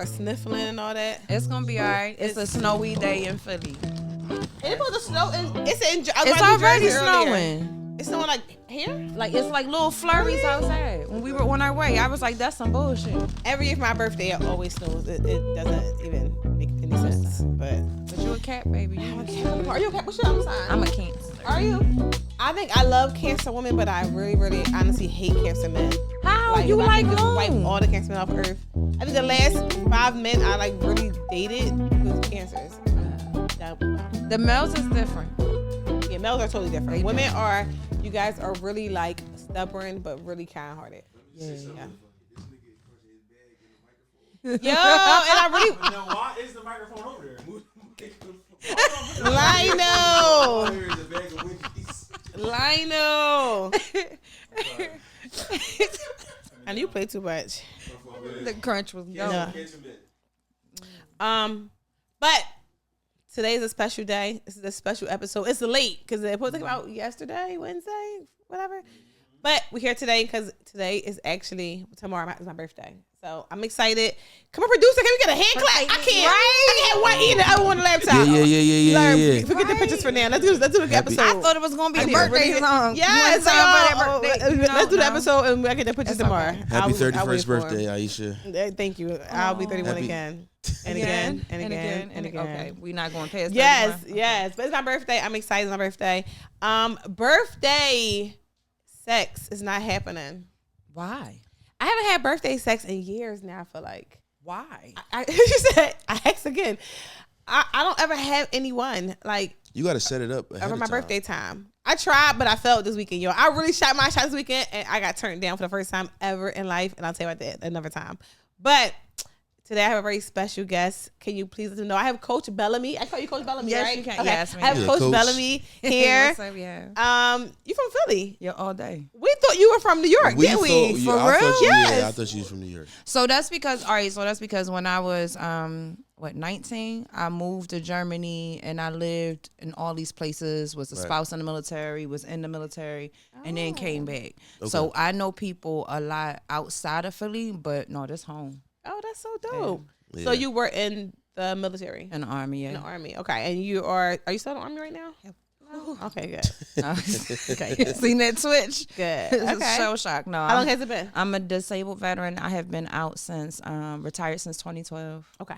or sniffling and all that. It's gonna be all right. It's a snowy day in Philly. It's supposed to snow. It's already snowing. It's snowing like here. Like it's like little flurries outside. When we were on our way, I was like, "That's some bullshit." Every year for my birthday, it always snows. It doesn't even make any sense. But you a cat, baby. You a cat. Are you a cat? What's your sign? I'm a Cancer. Are you? I think I love Cancer women, but I really, really, honestly hate Cancer men. How you like them? Wipe all the Cancer men off Earth. I think the last 5 men I like really dated was Cancers. The males is different. Yeah, males are totally different. Women are, you guys are really like stubborn, but really kind-hearted. Yeah. Yo, and I really. Now, why is the microphone over there? Lionel. And you play too much. The crunch was going. But today's a special day. This is a special episode. It's late because they're supposed to come out yesterday, Wednesday, whatever. But we're here today because today is actually tomorrow is my birthday. So I'm excited. Come on, producer, can we get a hand clap? I can't. Right? I can have one ear and the other one on the laptop. Yeah. Forget the pictures for now. Let's do the episode. I thought it was gonna be a birthday song. Yes. Let's do the episode and I get the pictures tomorrow. Happy 31st birthday, Aisha. Thank you. I'll be 31 again. And again. Okay, we're not going past. Yes. But it's my birthday. I'm excited. It's my birthday. Birthday sex is not happening. Why? I haven't had birthday sex in years now. I feel like. Why? You said I asked again. I don't ever have anyone like. You got to set it up over my birthday time. I tried, but I failed this weekend, yo. I really shot my shot this weekend, and I got turned down for the first time ever in life. And I'll tell you about that another time. But today I have a very special guest. Can you please let them know? I have Coach Bellamy. I call you Coach Bellamy, yes, right? You can. Okay. Yes, I have Coach Bellamy here. What's up, yeah. You from Philly? Yeah, all day. We thought you were from New York, didn't we? For real? Yes. Yeah, I thought you was from New York. So that's because when I was 19, I moved to Germany and I lived in all these places, was a spouse in the military, was in the military, and then came back. Okay. So I know people a lot outside of Philly, but no, that's home. Oh, that's so dope. Yeah. So you were in the military? In the Army, yeah. In the Army, okay. And are you still in the Army right now? Yep. No? Okay, good. Okay. Seen that switch? Good. It's Okay. shell shock. No. How long has it been? I'm a disabled veteran. I have been out since, retired since 2012. Okay.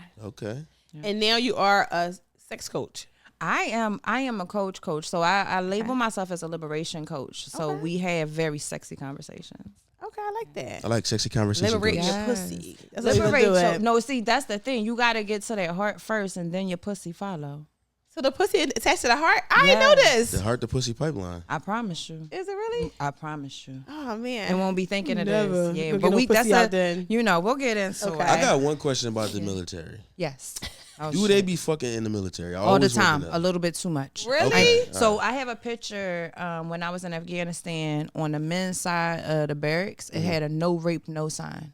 Yeah. And now you are a sex coach. I am a coach. So I label myself as a liberation coach. So we have very sexy conversations. Okay, I like that. I like sexy conversations. Liberate your pussy. That's liberate. No, see, that's the thing. You got to get to that heart first, and then your pussy follow. So the pussy attached to the heart? I didn't know this. The heart to pussy pipeline. I promise you. Is it really? I promise you. Oh man. And won't be thinking of this. Yeah, but that's we'll get into it. I got one question about the military. Yes. Do they be fucking in the military? All the time. A little bit too much. Really? Okay. So I have a picture when I was in Afghanistan on the men's side of the barracks. It had a no rape, no sign.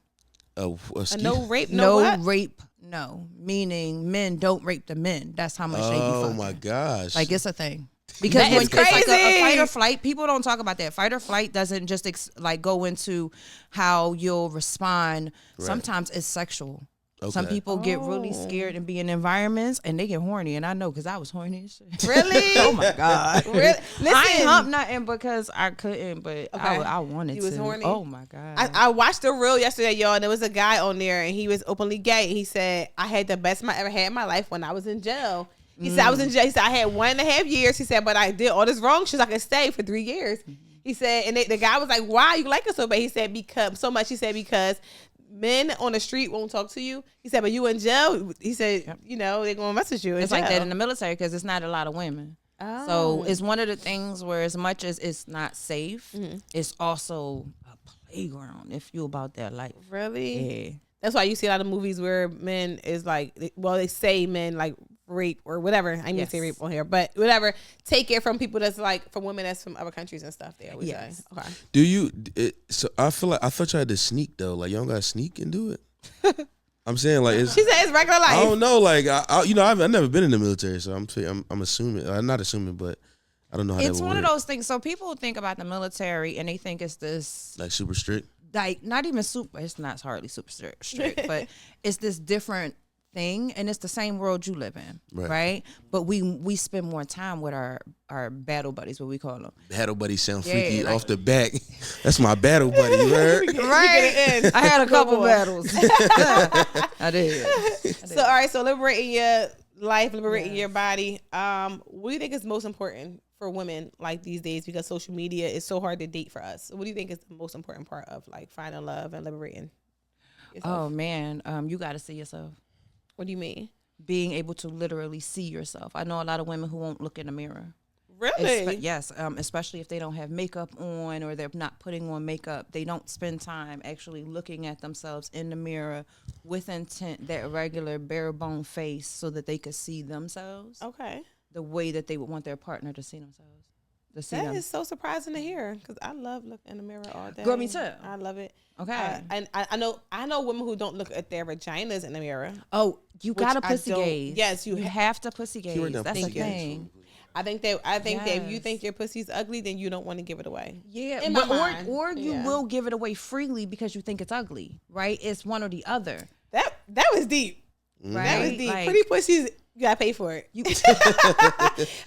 A no rape, no rape, no. Meaning men don't rape the men. That's how much they be fucking. Oh my gosh. Like it's a thing. Because when it's like a fight or flight, people don't talk about that. Fight or flight doesn't just go into how you'll respond. Right. Sometimes it's sexual. Okay. Some people get really scared and be in environments and they get horny, and I know because I was horny and shit. Really? Oh my god! Really? Listen, I ain't hump nothing because I couldn't, but I wanted to. He was horny. Oh my god! I watched the reel yesterday, y'all, and there was a guy on there, and he was openly gay. He said, "I had the best I ever had in my life when I was in jail." He said, "I was in jail." He said, "I had 1.5 years." He said, "But I did all this wrong shit. I could stay for 3 years." He said, and the guy was like, "Why you like it so bad?" He said, "Because so much." He said, "Because men on the street won't talk to you." He said, "But you in jail." He said, "You know, they're gonna mess with you." It's like that in the military because it's not a lot of women. Oh. So it's one of the things where, as much as it's not safe, it's also a playground if you about that life. Really? Yeah. That's why you see a lot of movies where men is like, well, they say men like rape or whatever. I mean, say rape on here, but whatever. Take it from people that's like from women that's from other countries and stuff. They always say. Okay. Do you? So I feel like I thought you had to sneak though. Like you don't gotta sneak and do it. I'm saying like she said it's regular life. I don't know. Like I've never been in the military, so I'm assuming. I'm not assuming, but I don't know how. It's one of those things. So people think about the military and they think it's this like super strict. like not even super. It's not hardly super strict, but it's this different thing, and it's the same world you live in, right? But we spend more time with our battle buddies, what we call them. Battle buddies sound freaky off the back. That's my battle buddy, you heard? Right. I had a couple battles. I did. So all right, so liberating your life, liberating your body. What do you think is most important for women like these days, because social media is so hard to date for us? So what do you think is the most important part of like finding love and liberating yourself? Oh man, you got to see yourself. What do you mean? Being able to literally see yourself. I know a lot of women who won't look in the mirror. Really? Yes, especially if they don't have makeup on or they're not putting on makeup. They don't spend time actually looking at themselves in the mirror with intent, that regular bare bone face, so that they could see themselves. Okay. The way that they would want their partner to see themselves. That is so surprising to hear, because I love looking in the mirror all day. Girl, me too. I love it. Okay. And I know women who don't look at their vaginas in the mirror. Oh, you got to pussy gaze. Yes, you have to pussy gaze. That's the thing. I think that if you think your pussy's ugly, then you don't want to give it away. Yeah, or you will give it away freely because you think it's ugly, right? It's one or the other. That was deep. Right? That was deep. Like, pretty pussies, you gotta pay for it.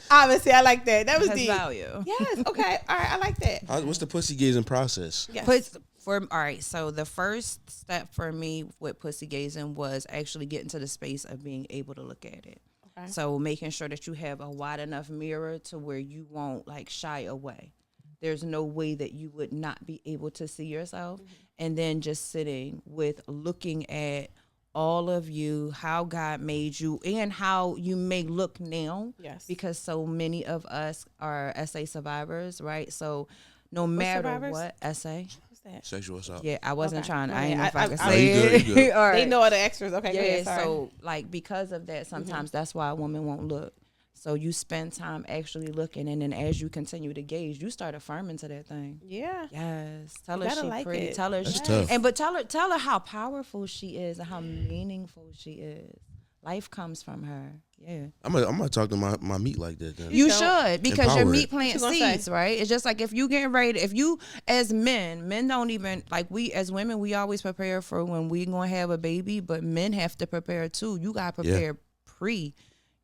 Obviously, I like that. That was deep. Value. Yes. Okay. All right. I like that. What's the pussy gazing process? Yes. All right. So the first step for me with pussy gazing was actually getting to the space of being able to look at it. Okay. So making sure that you have a wide enough mirror to where you won't like shy away. There's no way that you would not be able to see yourself. Mm-hmm. And then just sitting with looking at all of you, how God made you, and how you may look now. Yes. Because so many of us are SA survivors, right? So no matter what, SA. That? Sexual assault. Yeah, I wasn't trying. I ain't know if I could say it. You good. All right. They know all the extras. Okay, yeah. Ahead, So like because of that, sometimes that's why a woman won't look. So you spend time actually looking, and then as you continue to gauge, you start affirming to that thing. Yeah. Yes. Tell her she like pretty. It. Tell her that's she tough. And but tell her how powerful she is and how meaningful she is. Life comes from her. Yeah. I'm gonna talk to my meat like that then. You should, because Empower your meat plant seeds, seeds, right? It's just like if you getting ready, if you as men don't even, like we as women, we always prepare for when we gonna have a baby, but men have to prepare too. You gotta prepare pre.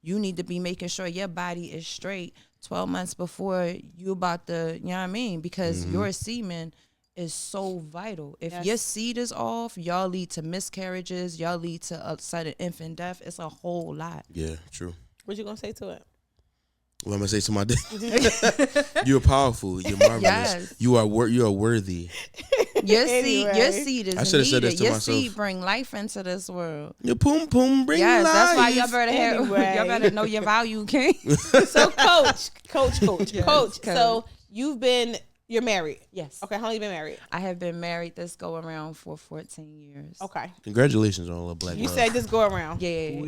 You need to be making sure your body is straight 12 months before you about to, you know what I mean? Because your semen is so vital. If your seed is off, y'all lead to miscarriages, y'all lead to a sudden infant death. It's a whole lot. Yeah, true. What you gonna say to it? What am I gonna say to my dad? You're powerful. You're marvelous. Yes. You are worthy. Your seed is I should have said this to your myself. seed bring life into this world. Your poom poom bring life. That's why y'all better y'all better know your value, King. So coach. So you're married. Yes. Okay, how long you been married? I have been married this go around for 14 years. Okay. Congratulations on all the black. You said just go around. Yeah.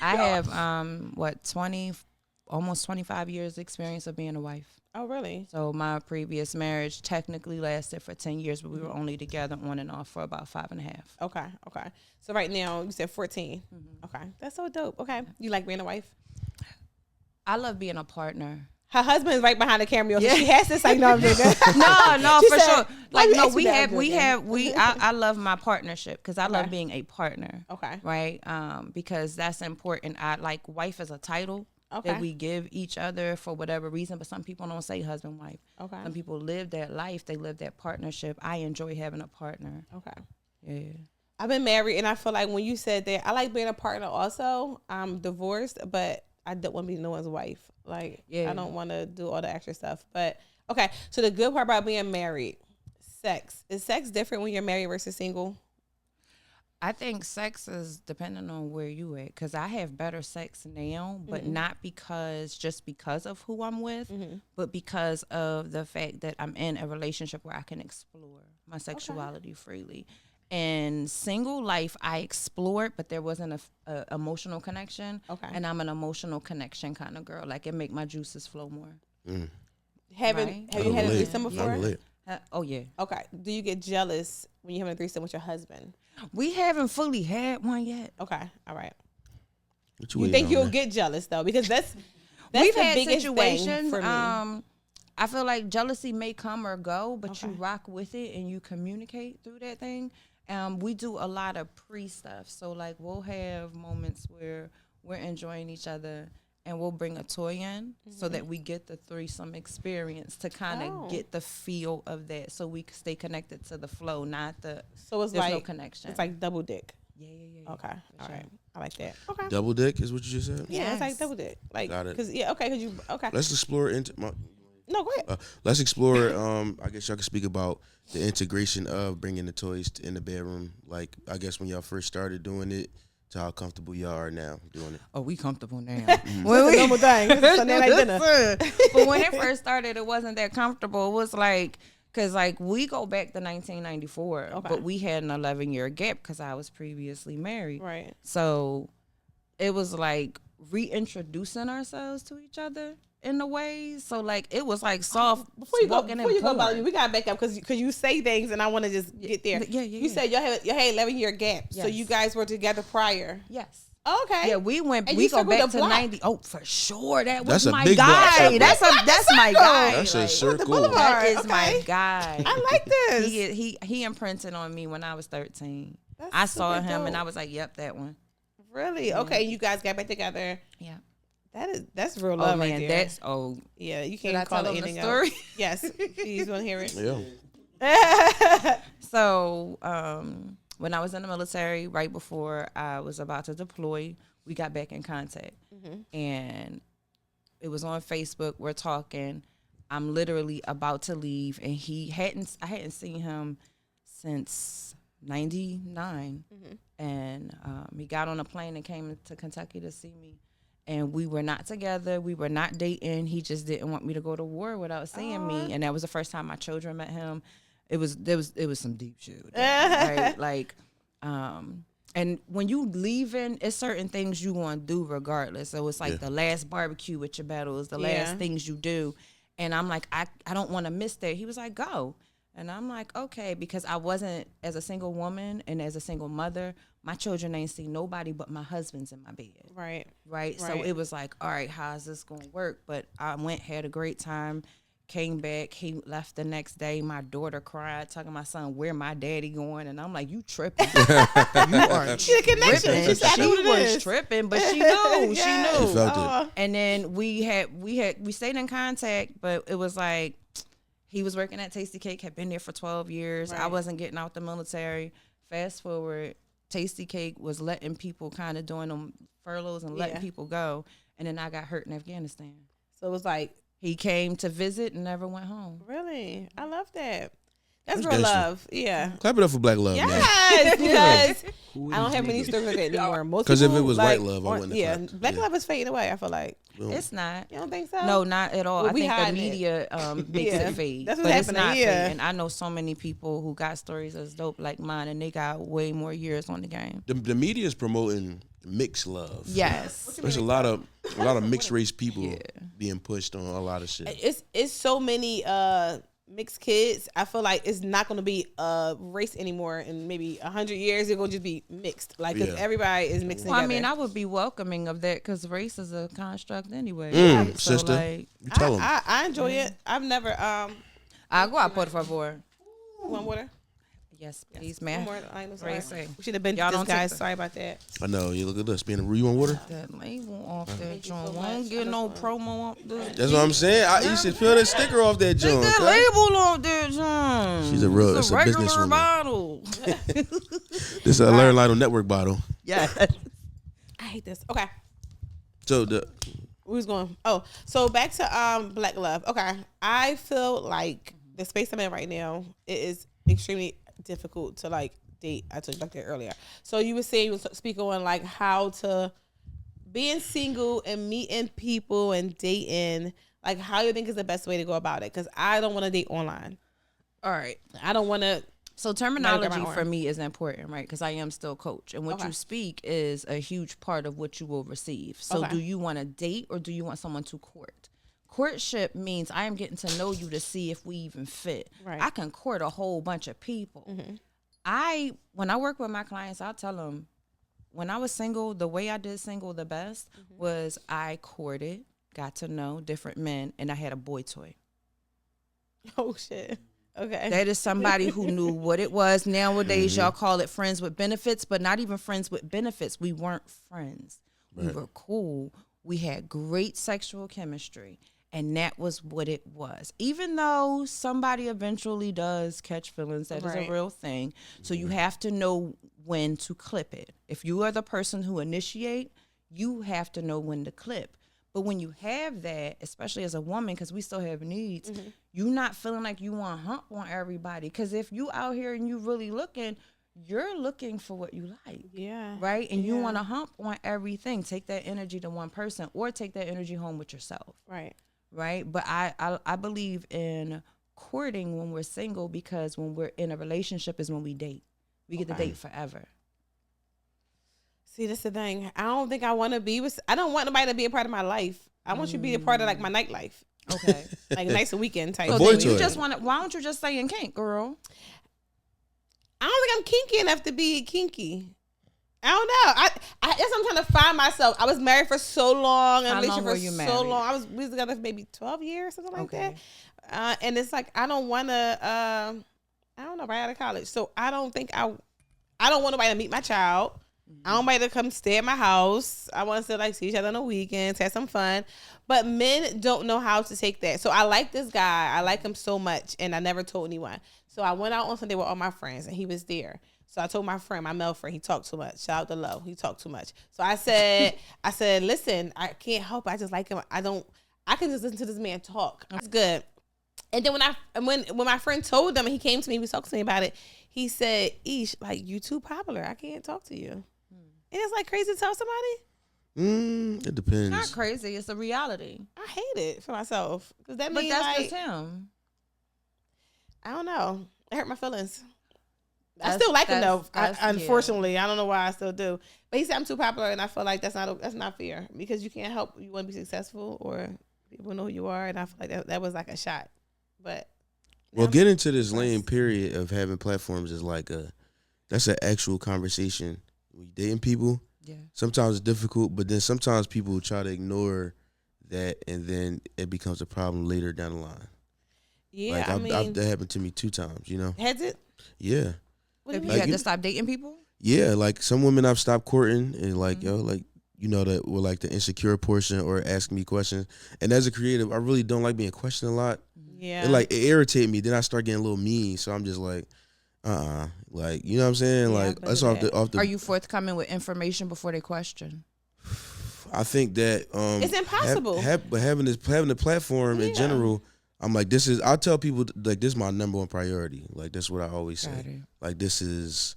I have almost 25 years experience of being a wife. Oh, really? So my previous marriage technically lasted for 10 years, but we were only together on and off for about 5.5. Okay. So right now you said 14. Mm-hmm. Okay. That's so dope. Okay. You like being a wife? I love being a partner. Her husband is right behind the camera, so she has to say no. No, for sure. Like no, I love my partnership because I love being a partner. Okay. Right. Because that's important. I like wife as a title that we give each other for whatever reason, but some people don't say husband, wife. Okay. Some people live that life. They live that partnership. I enjoy having a partner. Okay. Yeah. I've been married, and I feel like when you said that, I like being a partner also. I'm divorced, but I don't want to be no one's wife. Like, I don't want to do all the extra stuff. But, okay, so the good part about being married, sex. Is sex different when you're married versus single? I think sex is depending on where you at. Because I have better sex now, but not just because of who I'm with, but because of the fact that I'm in a relationship where I can explore my sexuality freely. And single life, I explored, but there wasn't a emotional connection. Okay. And I'm an emotional connection kind of girl. Like, it make my juices flow more. Have you had a threesome before? Oh, yeah. Okay. Do you get jealous when you're having a threesome with your husband? We haven't fully had one yet. Okay. All right. You think you'll get jealous, though? Because that's we've the had biggest situations. thing for me. I feel like jealousy may come or go, but you rock with it and you communicate through that thing. We do a lot of pre-stuff. So, like, we'll have moments where we're enjoying each other and we'll bring a toy in so that we get the threesome experience to kind of get the feel of that so we can stay connected to the flow, not the, So it's there's like, no connection. it's like double dick. Yeah. Okay. All right. I like that. Okay. Double dick is what you just said? Yeah, it's like double dick. Like, Got it. Cause you, okay. Let's explore No, go ahead. let's explore. I guess y'all can speak about the integration of bringing the toys in the bedroom. Like, I guess when y'all first started doing it, to how comfortable y'all are now doing it. Oh, we comfortable now. Well, it's a normal thing. It's Sunday night dinner. But when it first started, it wasn't that comfortable. It was like, because like we go back to 1994, but we had an 11-year gap because I was previously married. Right. So it was like reintroducing ourselves to each other in a way. So like it was like soft. Before you go about it, we gotta back up because you say things and I want to just get there. You said y'all had 11-year gap, so you guys were together prior. Yes. Okay. Yeah, we go back to 90. Oh, for sure. That's my guy. That's my guy. That's a circle. That is my guy. I like this. He imprinted on me when I was 13. I saw him and I was like, yep, that one. Really? Okay, you guys got back together. Yeah. That's real love, man. right there. Yeah. You can't call it anything else. Yes. Please want to hear it. Yeah. So, when I was in the military, right before I was about to deploy, we got back in contact, and it was on Facebook. We're talking. I'm literally about to leave, and I hadn't seen him since '99, and he got on a plane and came to Kentucky to see me. And we were not together. We were not dating. He just didn't want me to go to war without seeing me. And that was the first time my children met him. It was some deep shit with that, right? Like, and when you leaving, it's certain things you want to do regardless. So it's like the last barbecue with your battles, the last things you do. And I'm like, I don't want to miss that. He was like, go. And I'm like, okay, because I wasn't, as a single woman and as a single mother, my children ain't seen nobody but my husband's in my bed. Right. So it was like, all right, how's this going to work? But I went, had a great time, came back. He left the next day. My daughter cried, talking to my son, where my daddy going? And I'm like, you tripping. You are tripping. She was tripping, but she knew. She knew. She felt it. And then we stayed in contact, but it was like, he was working at Tasty Cake, had been there for 12 years. I wasn't getting out the military. Fast forward, Tasty Cake was letting people kind of doing them furloughs and letting people go. And then I got hurt in Afghanistan. So it was like, he came to visit and never went home. Really? I love that. That's real love. Yeah. Clap it up for Black love. Yes, because I don't have many stories like that anymore. Most because if people, it was like, white love, I wouldn't have clapped. Black love is fading away, I feel like. It's not. You don't think so? No, not at all. Well, I think the media makes it fade. That's what's but happening. It's not fade. And I know so many people who got stories as dope like mine, and they got way more years on the game. The media is promoting mixed love. Yes. There's a lot of mixed race people being pushed on a lot of shit. It's so many mixed kids. I feel like it's not going to be a race anymore. In maybe 100 years, it's going to just be mixed. Like, because everybody is mixing together. I mean, I would be welcoming of that because race is a construct anyway. So sister, like, you tell them. I enjoy it. I've never. I'll go out, por favor. One water. Yes, please, man. One more. I know. Sorry. Say. We should have been this, guys. Sorry about that. I know. You look at this. Being you want water? That label off that joint. Won't get no promo off this. That's what I'm saying. You should peel that sticker off that joint. Take that label off that joint. She's a real. It's a business woman. Bottle. This is a Learn Lytle Network bottle. Yeah. I hate this. Okay. So who's going? Oh, so back to Black love. Okay, I feel like the space I'm in right now, it is extremely difficult to like date. I told you about that earlier. So you were saying, you were speaking on like how to being single and meeting people and dating. Like, how you think is the best way to go about it? Because I don't want to date online. All right, I don't want to. So terminology for me is important, right? Because I am still coach. And what you speak is a huge part of what you will receive. So do you want to date or do you want someone to court? Courtship means I am getting to know you to see if we even fit. Right. I can court a whole bunch of people. When I work with my clients, I'll tell them, when I was single, the way I did single the best was I courted, got to know different men, and I had a boy toy. Oh shit. Okay. That is somebody who knew what it was. Nowadays, y'all call it friends with benefits, but not even friends with benefits. We weren't friends. We were cool. We had great sexual chemistry, and that was what it was. Even though somebody eventually does catch feelings, that is a real thing. So you have to know when to clip it. If you are the person who initiate, you have to know when to clip. But when you have that, especially as a woman, because we still have needs, you not feeling like you want to hump on everybody. Because if you out here and you really looking, you're looking for what you like. Yeah. Right? And you want to hump on everything. Take that energy to one person or take that energy home with yourself. Right. Right? But I believe in courting when we're single, because when we're in a relationship is when we date. We get to date forever. See, that's the thing. I don't think I want to be with. I don't want nobody to be a part of my life. I want you to be a part of like my nightlife. Okay. Like a nice weekend type. So boy then you toy. just want to. Why don't you just stay in kink, girl? I don't think I'm kinky enough to be kinky. I don't know. I guess I'm trying to find myself. I was married for so long. How long were you so married? long. We was together for maybe 12 years, something like Okay. that. And it's like I don't want to. I don't know. Right out of college, so I don't think I don't want nobody to meet my child. I don't want anybody to come stay at my house. I want us to like see each other on the weekends, have some fun. But men don't know how to take that. So I like this guy. I like him so much, and I never told anyone. So I went out on Sunday with all my friends, and he was there. So I told my friend, my male friend, he talked too much. Shout out to Lo, he talked too much. So I said, listen, I can't help it. I just like him. I can just listen to this man talk. That's good. And then when my friend told him, and he came to me, he was talking to me about it. He said, "Ish, like you too popular. I can't talk to you." And it's like crazy to tell somebody. It depends. Not crazy. It's a reality. I hate it for myself because that But means that's like just him. I don't know. It hurt my feelings. I That's- still like him though. that's- Unfortunately, I don't know why I still do. But he said I'm too popular, and I feel like that's not fair because you can't help. You want to be successful, or people know who you are, and I feel like that was like a shot. But Well, getting to this lane period of having platforms is like that's an actual conversation. When you dating people, sometimes it's difficult, but then sometimes people try to ignore that, and then it becomes a problem later down the line. yeah, Like I mean, that happened to me 2 times. You know? has it? Yeah, What do you If you mean? Like had you- to stop dating people? yeah. Like some women I've stopped courting, and like like that were like the insecure portion or asking me questions. And as a creative, I really don't like being questioned a lot. Yeah, It irritates me. Then I start getting a little mean, so I'm just like, like you know what I'm saying? Yeah, I Like that's believe off the. Are you forthcoming with information before they question? I think that It's impossible. But having the platform in general, I'm like, I'll tell people like this is my number one priority. Like that's what I always say. Got it. Like this is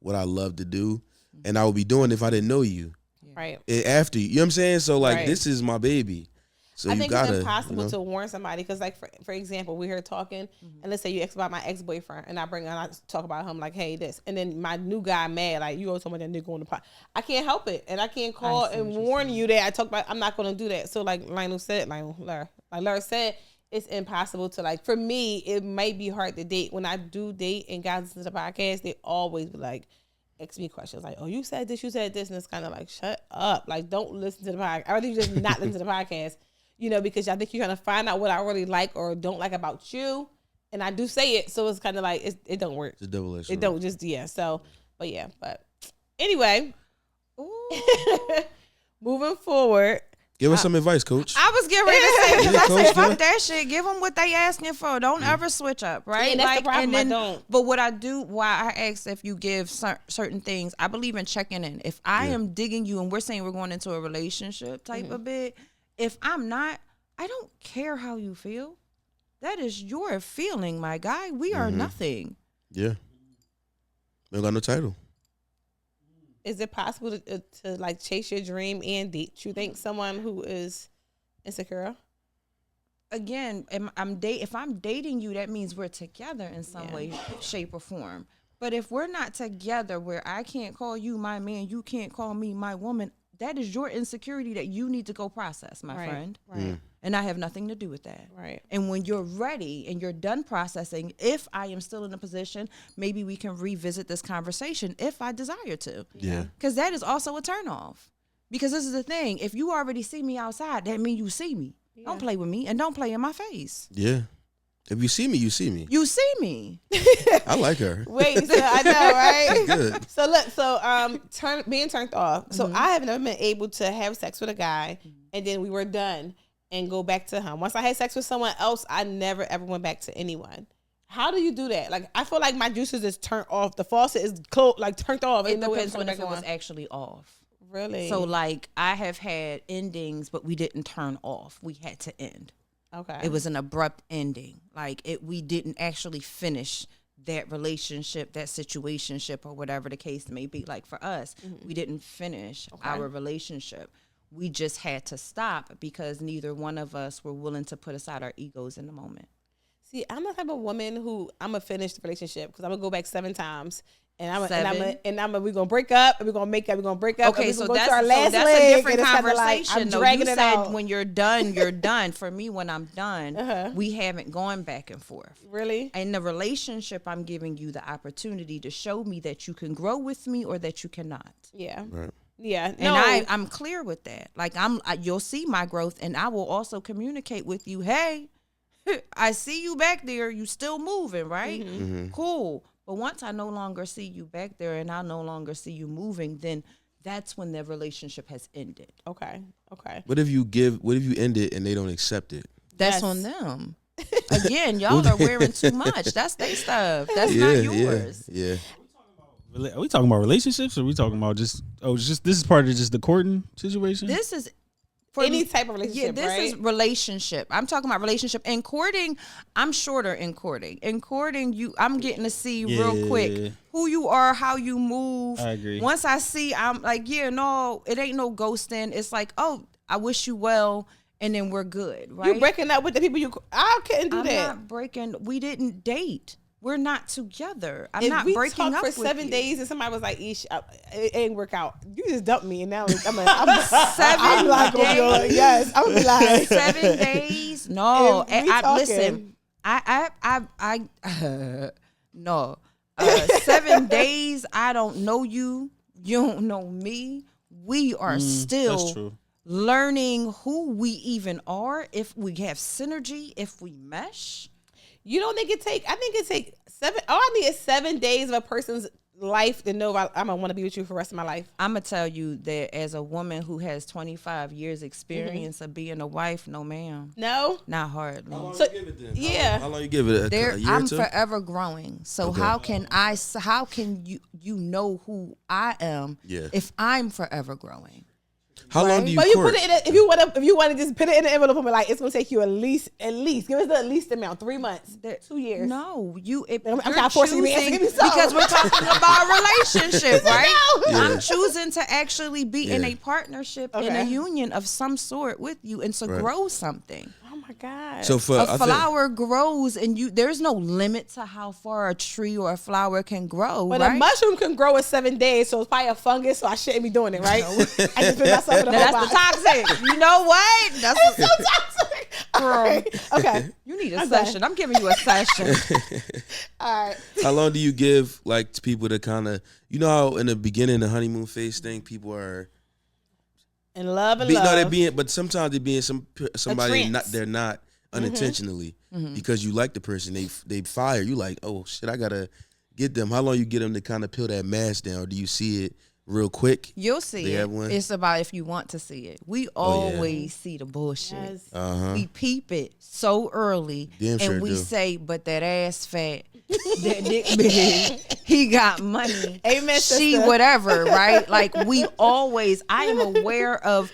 what I love to do, and I would be doing it if I didn't know you. right. After you know what I'm saying? So like Right. this is my baby. So I you think gotta, it's impossible you know? to warn somebody because, like, for example, we're here talking, and let's say you ask about my ex-boyfriend, and I talk about him like, hey, this, and then my new guy mad, like, you always talking about that nigga on the pot. I can't help it, and I can't call and warn you that I talk about. I'm not gonna do that. So, like Larry said, it's impossible to like. For me, it might be hard to date. When I do date and guys listen to the podcast, they always be like, ask me questions like, oh, you said this, and it's kind of like, shut up, like, don't listen to the podcast. I'd rather you just not listen to the podcast. You know, because I think you're gonna find out what I really like or don't like about you, and I do say it, so it's kind of like it don't work. It's a double-edged It don't just So, but anyway, moving forward. Give us some advice, Coach. I was getting ready to say, because Yeah, I Coach, say, fuck yeah. that shit. Give them what they asking for. Don't ever switch up, right? Yeah, that's the problem. I don't. But what I do, why I ask if you give certain things, I believe in checking in. If I am digging you and we're saying we're going into a relationship type of bit, if I'm not, I don't care how you feel. That is your feeling, my guy. We are nothing. Yeah. We don't got no title. Is it possible to like chase your dream and date? You think someone who is insecure? Again, if I'm dating you, that means we're together in some way, shape, or form. But if we're not together, where I can't call you my man, you can't call me my woman, that is your insecurity that you need to go process, my friend. Right. And I have nothing to do with that. Right. And when you're ready and you're done processing, if I am still in a position, maybe we can revisit this conversation if I desire to. Yeah. Because that is also a turnoff. Because this is the thing. If you already see me outside, that means you see me. Don't play with me and don't play in my face. Yeah. If you see me, you see me. You see me. I like her. Wait, so I know, right? Good. So look, being turned off. So I have never been able to have sex with a guy, and then we were done and go back to him. Once I had sex with someone else, I never ever went back to anyone. How do you do that? Like, I feel like my juices is turned off. The faucet is closed, like turned off. It depends on if it was actually off. Really? So like I have had endings, but we didn't turn off. We had to end. Okay. It was an abrupt ending. Like we didn't actually finish that relationship, that situationship, or whatever the case may be. Like for us, we didn't finish our relationship. We just had to stop because neither one of us were willing to put aside our egos in the moment. See, I'm the type of woman who I'm gonna finish the relationship because I'm gonna go back 7 times. And we're gonna break up, and we're gonna make up, we're gonna break up. Okay, so that's a different conversation. I'm though. dragging You it said out. when you're done, you're done. For me, when I'm done, we haven't gone back and forth. Really? In the relationship, I'm giving you the opportunity to show me that you can grow with me or that you cannot. Yeah. Right. Yeah. And I'm clear with that. Like you'll see my growth, and I will also communicate with you. Hey, I see you back there. You still moving, right? Cool. But once I no longer see you back there and I no longer see you moving, then that's when the relationship has ended. Okay. What if you end it and they don't accept it? That's on them. Again, y'all are wearing too much. That's their stuff. That's not yours. Yeah. Are we talking about relationships, or are we talking about just this is part of just the courting situation? This is any type of relationship. Yeah, this is relationship. I'm talking about relationship. And courting, I'm shorter in courting. In courting, I'm getting to see real quick who you are, how you move. I agree. Once I see, I'm like, it ain't no ghosting. It's like, oh, I wish you well, and then we're good, right? You breaking up with the people I couldn't do that. I'm not breaking. We didn't date. We're not together. I'm if not we breaking talked up for with 7 you. days and somebody was like, "Ish, it ain't work out." You just dumped me, and now I'm 7 days. Yes, I'm gonna be like 7 days. No, listen. No. 7 days. I don't know you. You don't know me. We are still learning who we even are. If we have synergy, if we mesh. You don't think I think it take 7. All I need is 7 days of a person's life to know I'm gonna want to be with you for the rest of my life. I'm gonna tell you that as a woman who has 25 years experience of being a wife, no ma'am. No? Not hardly. How long So, you give it then? yeah. How long you give it? A year I'm or two? forever growing. So how can you know who I am if I'm forever growing? How long do you But you court? put it in if you want to just put it in the envelope and be like, it's gonna take you at least give us the least amount, 3 months, 2 years. No, I'm not forcing you to answer me so. because we're talking about a relationship, right? Yeah. I'm choosing to actually be in a partnership, in a union of some sort with you, and to grow something. Oh my God. So A flower grows, and there's no limit to how far a tree or a flower can grow. But right? a mushroom can grow in 7 days, so it's probably a fungus, so I shouldn't be doing it, right? I just put myself in the whole That's box. the toxic. You know what? That's It's so toxic. All right. Okay. You need a session. I'm giving you a session. All right. How long do you give to people to kind of how in the beginning the honeymoon phase thing people are In love and no love. they're being but sometimes they're being somebody trance. they're not unintentionally because you like the person they fire you like oh shit I gotta get them. How long you get them to kind of peel that mask down, or do you see it real quick? You'll see it. It's about if you want to see it. We always see the bullshit. Yes. We peep it so early, Damn and sure we do. say, "But that ass fat, that dick big, he got money." Amen, She sister. whatever, right? Like we always. I am aware of.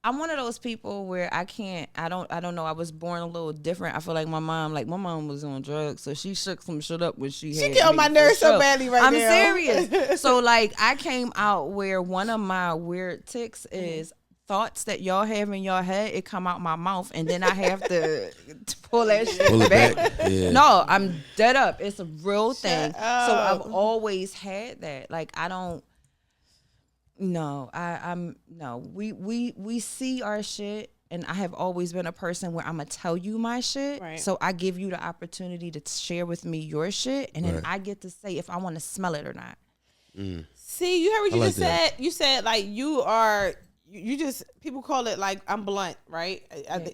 I'm one of those people where I don't know. I was born a little different. I feel like my mom was on drugs, so she shook some shit up when she had get on me, my for nerves so sure. badly right I'm now. serious. So like I came out where one of my weird tics is thoughts that y'all have in your head, it come out my mouth, and then I have to pull that shit Pull it back. Yeah. No, I'm dead up. It's a real thing. So up. I've always had that. Like I don't. No, we see our shit, and I have always been a person where I'm gonna tell you my shit. Right. So I give you the opportunity to share with me your shit, and then Right. I get to say if I want to smell it or not. See, you heard what you I like just that. said? You said like you just people call it like I'm blunt, right?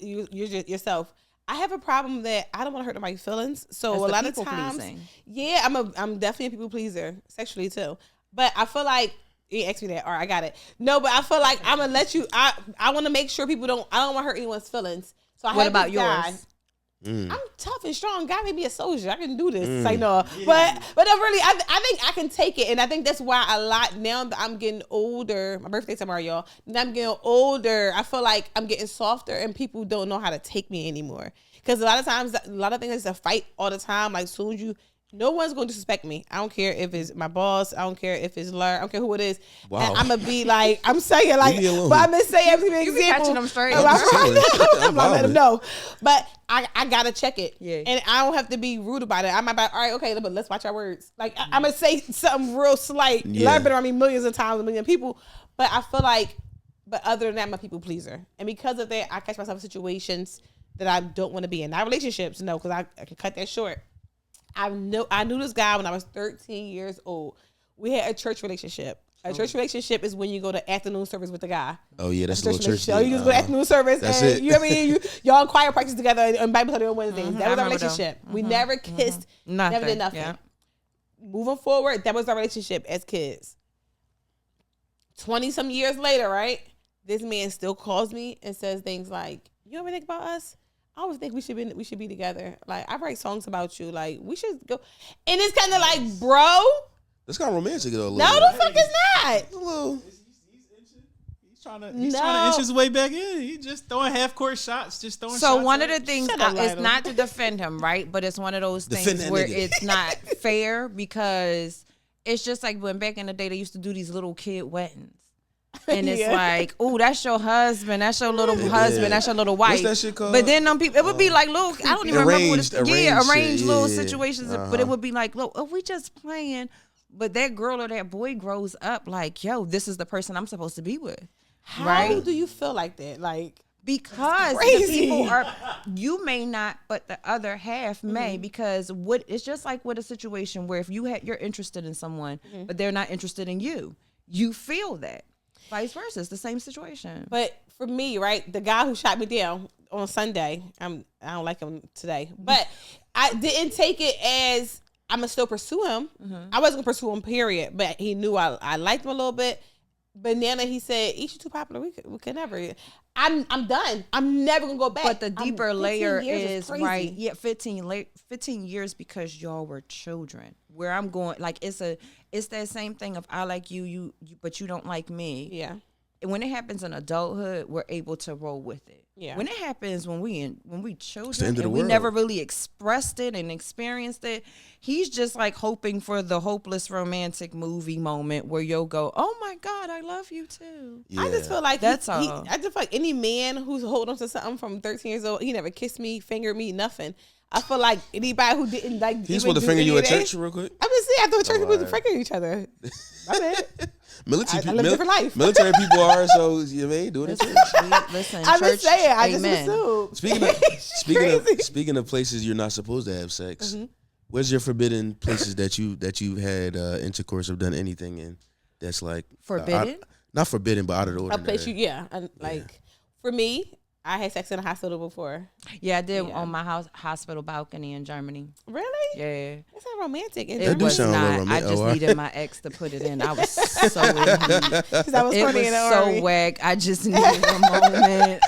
You just yourself. I have a problem that I don't want to hurt nobody's feelings. So That's a the lot of people times, pleasing. yeah, I'm definitely a people pleaser sexually too. But I feel like you asked me that. All right, I got it. No, but I feel like I'm gonna let you. I want to make sure people don't. I don't want to hurt anyone's feelings. So I What had about this guy. yours? I'm tough and strong. God made me a soldier. I can do this. It's like, no. But I'm really, I think I can take it. And I think that's why a lot, now that I'm getting older, my birthday tomorrow, y'all. Now I'm getting older. I feel like I'm getting softer and people don't know how to take me anymore. Because a lot of times, a lot of things is a fight all the time. Like, soon as you, no one's going to disrespect me. I don't care if it's my boss. I don't care if it's Laura. I don't care who it is. Wow. And I'm going to be like, I'm saying like, but I'm going to say every example. catching them straight. I'm not letting them know. But I got to check it. Yeah. And I don't have to be rude about it. I'm about, all right, okay, but let's watch our words. Like, I'm going to say something real slight. Yeah. I've been around me millions of times, a million people. But I feel like, but other than that, I'm a people pleaser. And because of that, I catch myself in situations that I don't want to be in. Not relationships, no, because I can cut that short. I knew this guy when I was 13 years old. We had a church relationship. A church relationship is when you go to afternoon service with the guy. Oh yeah, that's a little church. So you just go to afternoon service That's and it. you know what I mean? Y'all in choir practice together and Bible study on Wednesdays. That was our remember relationship. We never kissed, never did nothing. Yeah. Moving forward, that was our relationship as kids. 20 some years later, right? This man still calls me and says things like, "You ever think about us? I always think we should be together. Like, I write songs about you. Like, we should go." And it's kind of like, bro, That's kind of romantic though. no, the fuck is not. A little. He's trying to inch his way back in. He just throwing half court shots, just throwing. So shots one of at the things Shut up, is Lionel. not to defend him, right? But it's one of those Defend things that where nigga. it's not fair because it's just like when back in the day they used to do these little kid weddings. And it's Yeah. like, oh, that's your husband, that's your little husband, that's your little wife. What's that shit called? But then them people, it would be like, look, I don't even remember what it's Arranged arranged shit, little yeah. situations. But it would be like, look, if we just playing, but that girl or that boy grows up like, yo, this is the person I'm supposed to be with. How Right? do you feel like that? Like, Because the crazy. people are, you may not, but the other half may. Because it's just like with a situation where if you're interested in someone, but they're not interested in you, you feel that. Vice versa, it's the same situation. but for me, right, the guy who shot me down on Sunday, I don't like him today, but I didn't take it as I'm gonna still pursue him. I wasn't gonna pursue him, period. But he knew I liked him a little bit. Banana, he said, "Each too popular. We could never." I'm done. I'm never gonna go back. But the deeper 15 layer years is crazy. right. Yeah, 15 years because y'all were children. Where I'm going, like it's that same thing of I like you, but you don't like me. Yeah. When it happens in adulthood, we're able to roll with it. Yeah. When it happens when we the end children of the and we world. never really expressed it and experienced it, he's just like hoping for the hopeless romantic movie moment where you'll go, "Oh my God, I love you too." Yeah. I just feel like That's all. I just feel like any man who's holding on to something from 13 years old, he never kissed me, fingered me, nothing. I feel like anybody who didn't like. He's even supposed to do finger any you of at that- church real quick. I'm just saying, I thought church people Alright. finger each other. My bad. Military, I live a different life. military people are, so you may do it. Listen, I'm church, just saying. I amen. just assumed. Speaking of places you're not supposed to have sex, Mm-hmm. where's your forbidden places that you've had intercourse or done anything in that's like Forbidden? not forbidden, but out of the A ordinary. place like for me, I had sex in a hospital before. Yeah, I did Yeah. on my hospital balcony in Germany. Really? Yeah. That's not romantic. It That do was sound a little not. I romantic. just Oh, needed my ex to put it in. I was so in heat. Because I was It funny was in the so army. whack. I just needed a moment.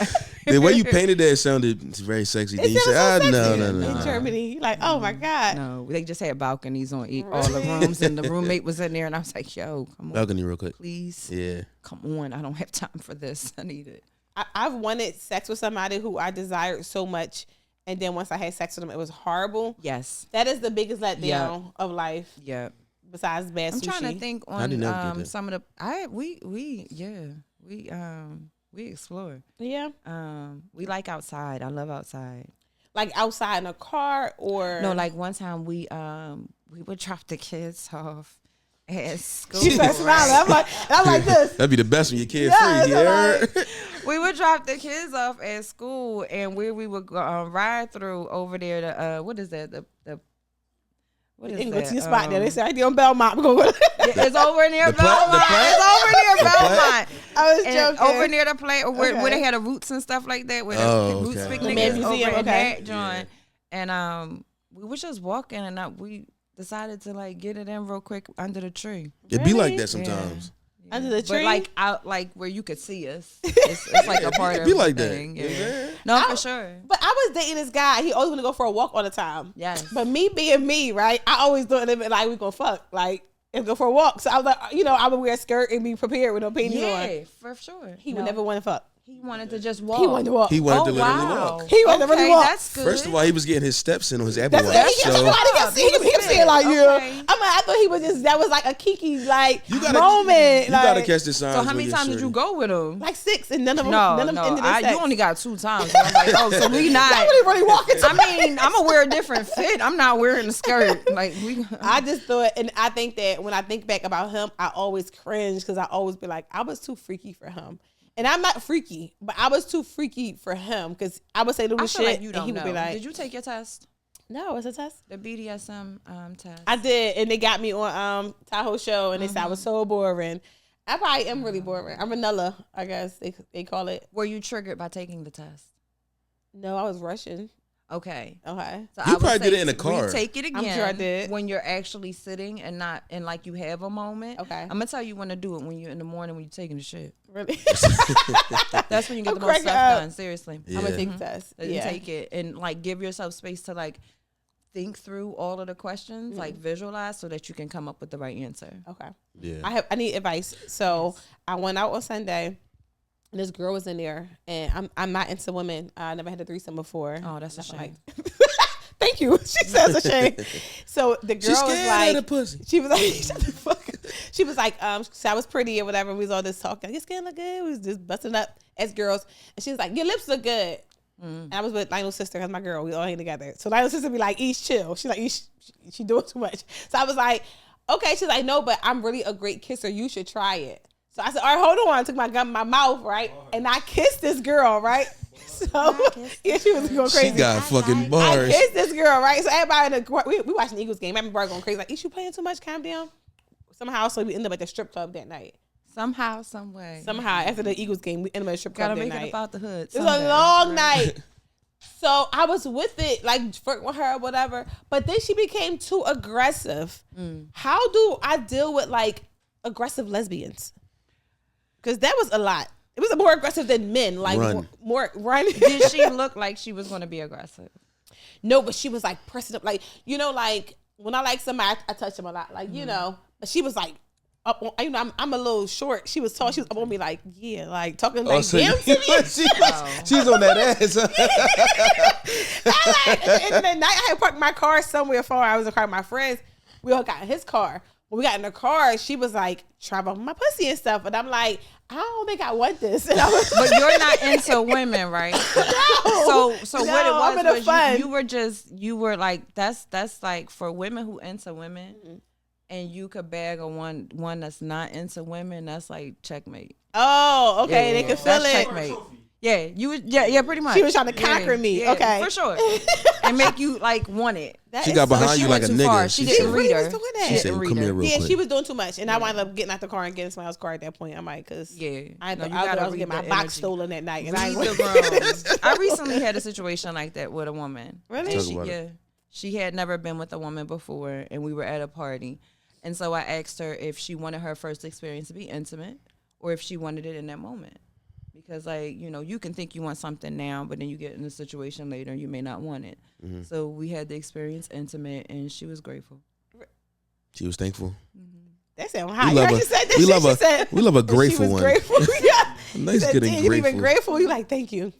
The way you painted that sounded very sexy. Then you said, so no, sexy no, in no. Germany. Like, oh my God. No, they just had balconies on all the rooms, and the roommate was in there, and I was like, "Yo, come on, Balcony real quick. please, Yeah. come on. I don't have time for this. I need it." I've wanted sex with somebody who I desired so much, and then once I had sex with them, it was horrible. Yes. That is the biggest letdown Yeah. of life, Yeah. besides bad I'm sushi. trying to think I didn't ever on do that. some of the. We explore. Yeah, We like outside. I love outside. like outside in a car or No, like one time we would drop the kids off at school. She started smiling. I'm like this. That'd be the best when your kid Yeah, free. it's Yeah. We would drop the kids off at school, and where we would go, ride through over there to what is that? The What You is can go that? to your spot there. They say, right there on Belmont. We're going to It's over near The plat- Belmont. the plat- It's over near Belmont. I was And joking. over near the play, or where Okay. they had the roots and stuff like that, where the Oh, roots okay. picnic The is museum, over in okay. that joint. And we was just walking, and we decided to like get it in real quick under the tree. It be like Really? that sometimes. Under the tree? But like out, like where you could see us. It's like a part It of be the like that. thing. You know what I'm Yeah. saying? No, for sure. But I was dating this guy. He always want to go for a walk all the time. Yes. But me being me, right? I always thought of it like we gonna fuck, like and go for a walk. So I was like, I would wear a skirt and be prepared with no panties on. Yeah, for sure. He would never want to fuck. He wanted to just walk. He wanted to walk. He wanted Oh to literally wow. walk. He wanted to really walk. That's good. First of all, he was getting his steps in on his Apple That's Watch. what he So he kept saying like, yeah. Okay. I'm like, I thought he was just that was like a kiki like you gotta, moment. You like, gotta catch the signs. So how when many you're times did you certain. go with him? like 6 and none of them No, ended in sex. you only got 2 times. So I'm like, oh, so we not. That's what he really walking to. I mean, I'm gonna wear a different fit. I'm not wearing a skirt. Like we. I just thought, and I think that when I think back about him, I always cringe because I always be like, I was too freaky for him. And I'm not freaky, but I was too freaky for him because I would say little I feel shit, like you and don't he would know. be like, Did you take your test? "No, it's a test." The BDSM test. I did, and they got me on Tahoe show, and they said I was so boring. I probably am really boring. I'm vanilla, I guess they call it. Were you triggered by taking the test? No, I was rushing. Okay. Okay, So You I would probably did say it in a car. Retake it again. I'm sure I did. When you're actually sitting and not and like you have a moment. Okay. I'm gonna tell you when to do it when you're in the morning when you're taking the shit. really. That's when you get I'm the most cracking stuff up. done. Seriously. Yeah. I'm gonna take the test. And Yeah. take it and like give yourself space to like think through all of the questions, like visualize so that you can come up with the right answer. Okay. Yeah. I need advice. So I went out on Sunday. And this girl was in there, and I'm not into women. I never had a threesome before. Oh, that's a Nothing shame. like- Thank you. She says a shame. So the girl She's was scared like, of the pussy. she was like, shut the fuck up. She was like, so I was pretty or whatever. We was all this talking. Your skin look good. We was just busting up as girls, and she was like, your lips look good. And I was with Lionel's sister, cause my girl. We all hang together. So Lionel's sister be like, East chill. She's like, East, she doing too much. So I was like, okay. She's like, no, but I'm really a great kisser. You should try it. So I said, all right, hold on. I took my gun in my mouth, right? And I kissed this girl, right? So yeah, she was going crazy. She got fucking I bars. kissed this girl, right? So everybody in the we watching the Eagles game. Everybody going crazy. Like, is you playing too much? Calm down. Somehow, so we ended up at the strip club that night. Somehow, some way. Somehow, after the Eagles game, we ended up at the strip club Gotta that make night. it about the hood. It was a long night. So I was with it, like flirting with her or whatever. But then she became too aggressive. How do I deal with like aggressive lesbians? Because that was a lot. It was more aggressive than men. Like Run. more run. Did she look like she was going to be aggressive? No, but she was like pressing up, like like when I like somebody, I touch them a lot, like but she was like up on, I'm a little short. She was tall. She was up on me, like like talking like so damn to me. she's on that ass. At the end of the night, I had parked my car somewhere far. I was in a car with my friends. We all got in his car. When we got in the car, she was like, try about my pussy and stuff. And I'm like, I don't think I want this. And I was But you're not into women, right? no. So No, what it I'm in a was fun. you were like that's like for women who into women and you could bag a one that's not into women, that's like checkmate. Oh, okay. They can feel That's it. checkmate. Yeah, you was pretty much. She was trying to conquer me. Yeah, Okay. for sure, and make you like want it. That She is got so- behind But you she like a went too far. nigga. She She didn't said- read her. was doing that. She She said, didn't "Come read here her. real Yeah, quick." she was doing too much, and I wound up getting out the car and getting somebody else's car at that point. I'm like, cause Yeah, I No, you was gotta going to read get my the box energy. stolen that night, and I Read ain't the room. I recently had a situation like that with a woman. Really? Talk She, about it. yeah, she had never been with a woman before, and we were at a party, and so I asked her if she wanted her first experience to be intimate, or if she wanted it in that moment. Because, like, you can think you want something now, but then you get in a situation later and you may not want it. Mm-hmm. So we had the experience intimate, and she was grateful. She was thankful. That sound hot. We love You a- just said that we shit. love She a- said we love a she grateful was one. Grateful. Yeah. Nice, Said, good and "Damn, you even grateful. grateful? You like, thank you.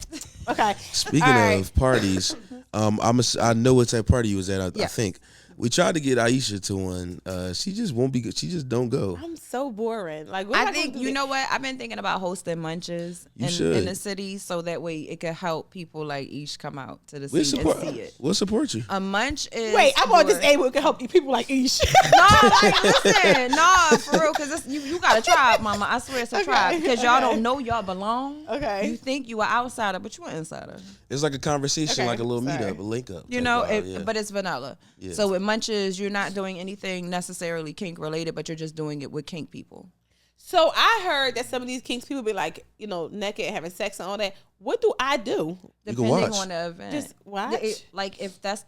Okay. Speaking All right. of parties, I know what type of party you was at. I Yeah. think we tried to get Aisha to one. She just won't be good. She just don't go. I'm so boring. Like, what am I gonna think do you that- know what I've been thinking about hosting munches You in should. the city, so that way it could help people like each come out to the We'll city support. and see it. We'll support you. A munch is Wait, I'm on this for- able to help you people like Ish. No, like listen, no, for real, because you got a tribe, mama. I swear it's a Okay, tribe because y'all okay. don't know y'all belong. Okay. You think you an outsider, but you an insider. It's like a conversation, Okay, like a little sorry. meetup, a link up. You type know, vibe, yeah. but it's vanilla. Yeah. So with munches, you're not doing anything necessarily kink related, but you're just doing it with kink people. So I heard that some of these kinks people be like, naked, having sex and all that. What do I do? Depending on the event. Just watch? If that's,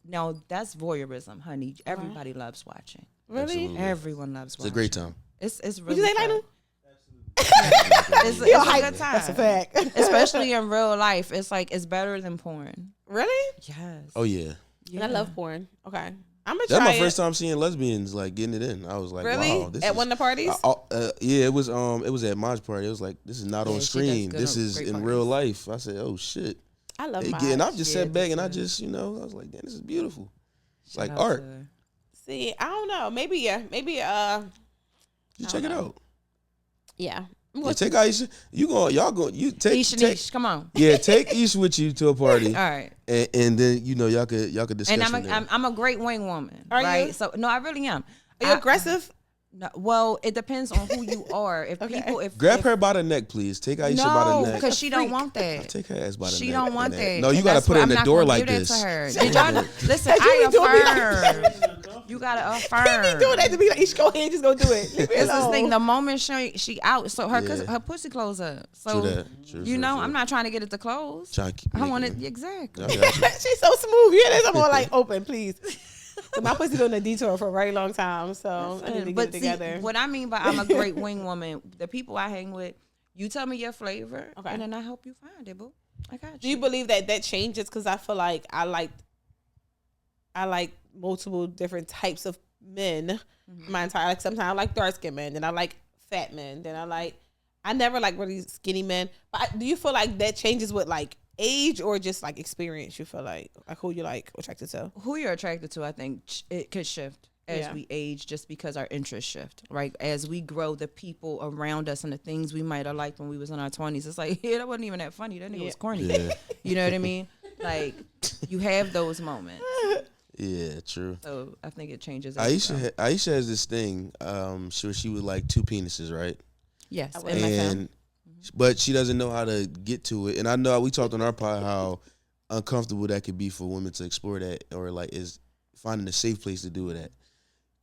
no, that's voyeurism, honey. Everybody loves watching. Really? Absolutely. Everyone loves watching. It's a great time. It's really Would you say, fun. Lionel? It's a good time. That's a fact. Especially in real life. It's like, it's better than porn. Really? Yes. Oh yeah. I love porn. Okay. I'm gonna That's try my first time seeing lesbians like getting it in. I was like, really? wow, this at is, one of the parties? Yeah, it was at Maj party. It was like, this is not on screen. This is in parties. real life. I said, oh shit. I love Maj. And I just sat back and I just, I was like, damn, this is beautiful. It's like art. See, I don't know. Maybe You check it out. Yeah. Yeah, take Aisha. You take Ish, come on. Yeah, take Ish with you to a party. All right. And then y'all could discuss. And I'm a great wing woman. Are right? you? So no, I really am. Are you aggressive? No, well, it depends on who you are. If grab her by the neck, please. Take Aisha by the neck. Because she don't want that. Take her ass by the neck. She don't want that. No, you gotta put her in the door like this. Did y'all listen? I affirm. You gotta affirm. He be doing that to me. Like, go ahead, just go do it. It's this thing. The moment she out, so her pussy close up. So true. I'm not trying to get it to close. I want it exactly. She's so smooth. Yeah, there's more like open, please. So my pussy doing a detour for a very long time, so I need to get it together. What I mean by I'm a great wing woman, the people I hang with, you tell me your flavor, and then I help you find it, boo. I got you. Do you believe that changes? Because I feel like I like multiple different types of men. My entire sometimes I like dark skinned men, then I like fat men, then I never like really skinny men. But do you feel like that changes with like age or just like experience? You feel like who you like attracted to? Who you're attracted to, I think it could shift as we age, just because our interests shift, right? As we grow, the people around us and the things we might have liked when we was in our 20s, it's like, that wasn't even that funny. That nigga was corny. Yeah. You know what I mean? Like, you have those moments. Yeah, true. So I think it changes. Aisha has this thing. She would like two penises, right? Yes, but she doesn't know how to get to it. And I know we talked on our pod how uncomfortable that could be for women to explore that, or like is finding a safe place to do it at.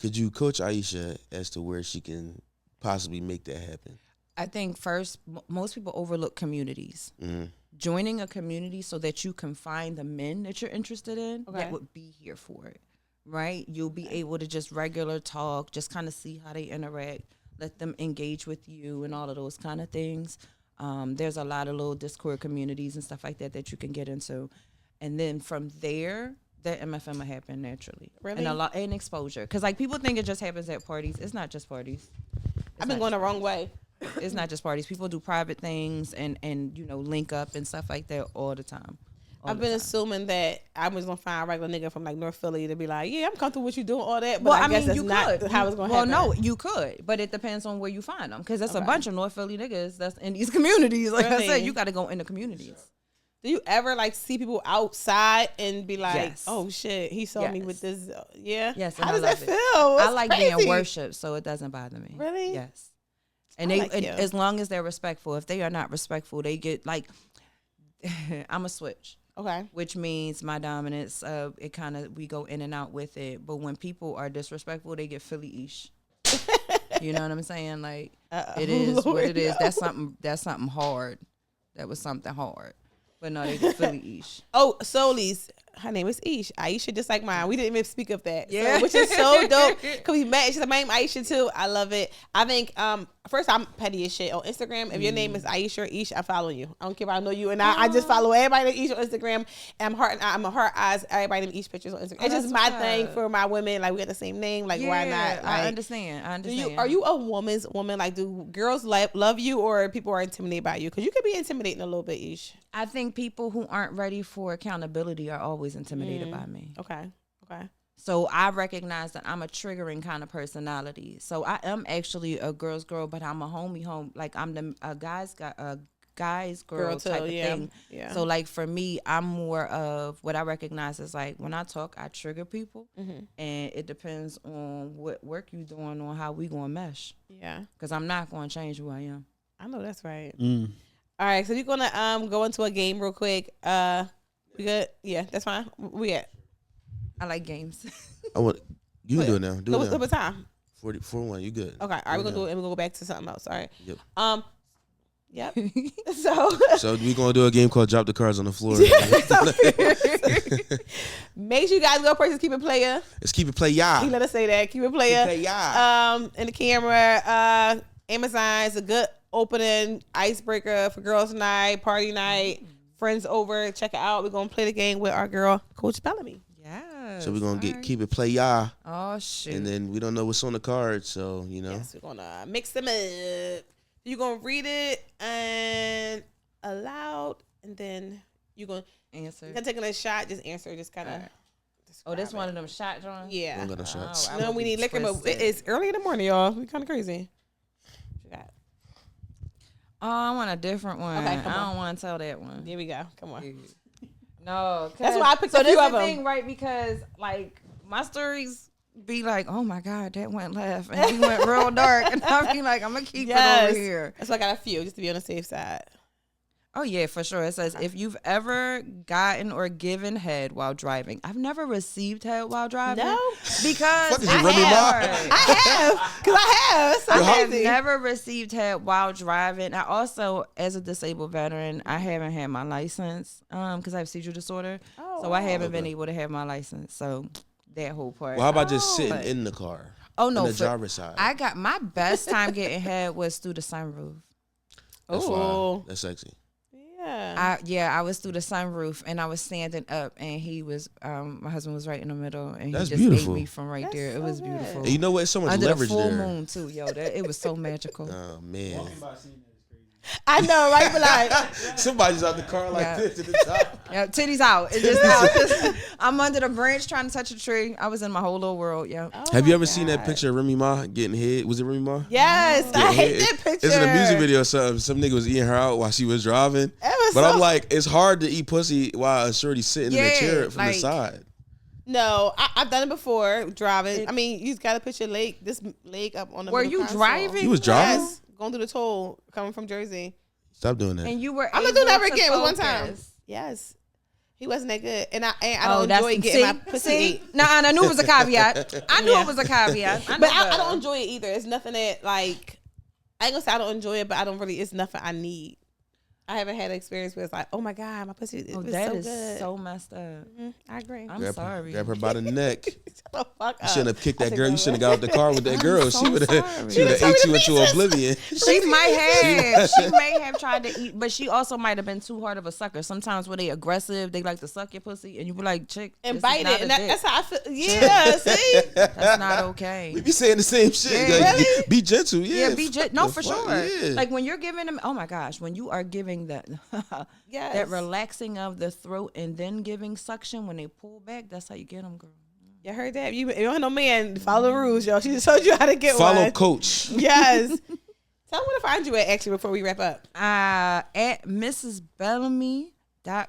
Could you coach Aisha as to where she can possibly make that happen? I think first, most people overlook communities. Mm-hmm. Joining a community so that you can find the men that you're interested in that would be here for it, right? You'll be able to just regular talk, just kind of see how they interact, let them engage with you and all of those kind of things. There's a lot of little Discord communities and stuff like that you can get into. And then from there, that MFM will happen naturally. Really? And exposure. Because like people think it just happens at parties. It's not just parties. I've been going the wrong way. It's not just parties. People do private things and link up and stuff like that all the time. I've been assuming that I was gonna find a regular nigga from like North Philly to be like, yeah, I'm comfortable with you doing all that. But I guess that's not how it's gonna happen. Well, no, you could, but it depends on where you find them, because there's a bunch of North Philly niggas that's in these communities. Like I said, you got to go in the communities. Do you ever like see people outside and be like, oh shit, he saw me with this? Yeah. Yes. How does that feel? I like being worshipped, so it doesn't bother me. Really? Yes. And as long as they're respectful. If they are not respectful, they get like, I'm a switch. Okay. Which means my dominance, it kind of, we go in and out with it. But when people are disrespectful, they get Philly-ish. You know what I'm saying? Like, it is what it is. That's something hard. That was something hard. But no, they get Philly-ish. Oh, Soli's. Her name is Ish. Aisha, just like mine. We didn't even speak of that. Yeah. So, which is so dope. Cause we met. She's like, my name Aisha too. I love it. I think first I'm petty as shit on Instagram. If your name is Aisha or Ish, I'm following you. I don't care if I know you. And I just follow everybody named Ish on Instagram. And I'm a heart eyes everybody named Ish pictures on Instagram. It's just my thing for my women. Like we got the same name. Like why not? Like, I understand. Are you a woman's woman? Like do girls love you or people are intimidated by you? Cause you could be intimidating a little bit, Ish. I think people who aren't ready for accountability are always intimidated by me. Okay. So I recognize that I'm a triggering kind of personality. So I am actually a girl's girl, but I'm a homie. Like I'm a guy's girl type of thing. Yeah. So like for me, I'm more of what I recognize as like when I talk, I trigger people, and it depends on what work you doing on how we gonna mesh. Yeah. Because I'm not gonna change who I am. I know that's right. All right, so you're gonna go into a game real quick. We good? Yeah, that's fine. We at? I like games. I want you can do it now. Do it now. What time? 41. You good? Okay. All right. We're gonna do it, and we're gonna go back to something else. All right. Yep. Yep. So we're gonna do a game called Drop the Cards on the Floor. Make sure you guys go first. Keep it player. Let's keep it play, y'all. He let us say that. Keep it player. Keep it play, y'all. In the camera. Amazon is a good opening icebreaker for girls' night, party night, friends over. Check it out. We're gonna play the game with our girl, Coach Bellamy. Yeah. So we're gonna keep it play, y'all. Oh shit. And then we don't know what's on the card, so you know. Yes, we're gonna mix them up. You're gonna read it and aloud, and then you're gonna answer. You're taking a shot, just answer, just kind of. Oh, this one of them shot drawings? Yeah. One of them shots. No, we need liquor, but it's early in the morning, y'all. We kind of crazy. What you got? Oh, I want a different one. Okay, I don't want to tell that one. Here we go. Come on. No, that's why I picked a few of them. Thing, right? Because like my stories be like, oh my god, that went left and he went real dark, and I be like, I'm gonna keep it over here. That's why I got a few just to be on the safe side. Oh yeah, for sure. It says if you've ever gotten or given head while driving. I've never received head while driving. No, because I have. Because I have. So I have never received head while driving. I also, as a disabled veteran, I haven't had my license because I have seizure disorder. So I haven't been able to have my license. So that whole part. Well, how about just sitting in the car? Oh no, on the driver's side. I got my best time getting head was through the sunroof. Oh, that's sexy. I was through the sunroof and I was standing up and he was my husband was right in the middle and that's he just beautiful. ate me from right there. It was beautiful. And you know what? It's so much under leverage the full there. moon too, yo. It was so magical. Oh man. I know, right? But like somebody's out the car like this at the top. Yeah, titties out. It's just out. I'm under the branch trying to touch a tree. I was in my whole little world, yeah. Oh have you ever seen that picture of Remy Ma getting hit? Was it Remy Ma? Yes, I hate that picture. It's in a music video or something. Some nigga was eating her out while she was driving. But I'm like, it's hard to eat pussy while a shorty sitting in the chair from the side. No, I've done it before driving. I mean, you got to put your this leg up on the. Were you driving? You was driving? Yes, going through the toll coming from Jersey. Stop doing that. And you were. I'm gonna do that again. It was one time. Yes. He wasn't that good, and I don't enjoy getting my pussy ate. Nah, I knew it was a caveat. I knew it was a caveat. But I don't enjoy it either. It's nothing that like I ain't gonna say I don't enjoy it, but I don't really. It's nothing I need. I haven't had an experience where it's like, oh my god, my pussy is so good. So messed up. Mm-hmm. I agree. I'm sorry. Grab her by the neck. The fuck you shouldn't have kicked that girl. You shouldn't have got out the car with that I'm girl. so She would have ate you into oblivion. She may have tried to eat, but she also might have been too hard of a sucker. Sometimes when they aggressive, they like to suck your pussy, and you be like, chick, and bite it. And that's how I feel. Yeah, see, that's not okay. We be saying the same shit. Yeah. Like, really? be gentle. Yeah, be gentle. No, for sure. Yeah. Like when you're giving them. Oh my gosh, when you are giving that. Yes. That relaxing of the throat and then giving suction when they pull back, that's how you get them, girl. You heard that? You don't know man. Follow the rules, y'all. She just told you how to get Follow one. Coach. Yes. Tell them where to find you at, actually, before we wrap up. At Mrs. Bellamy.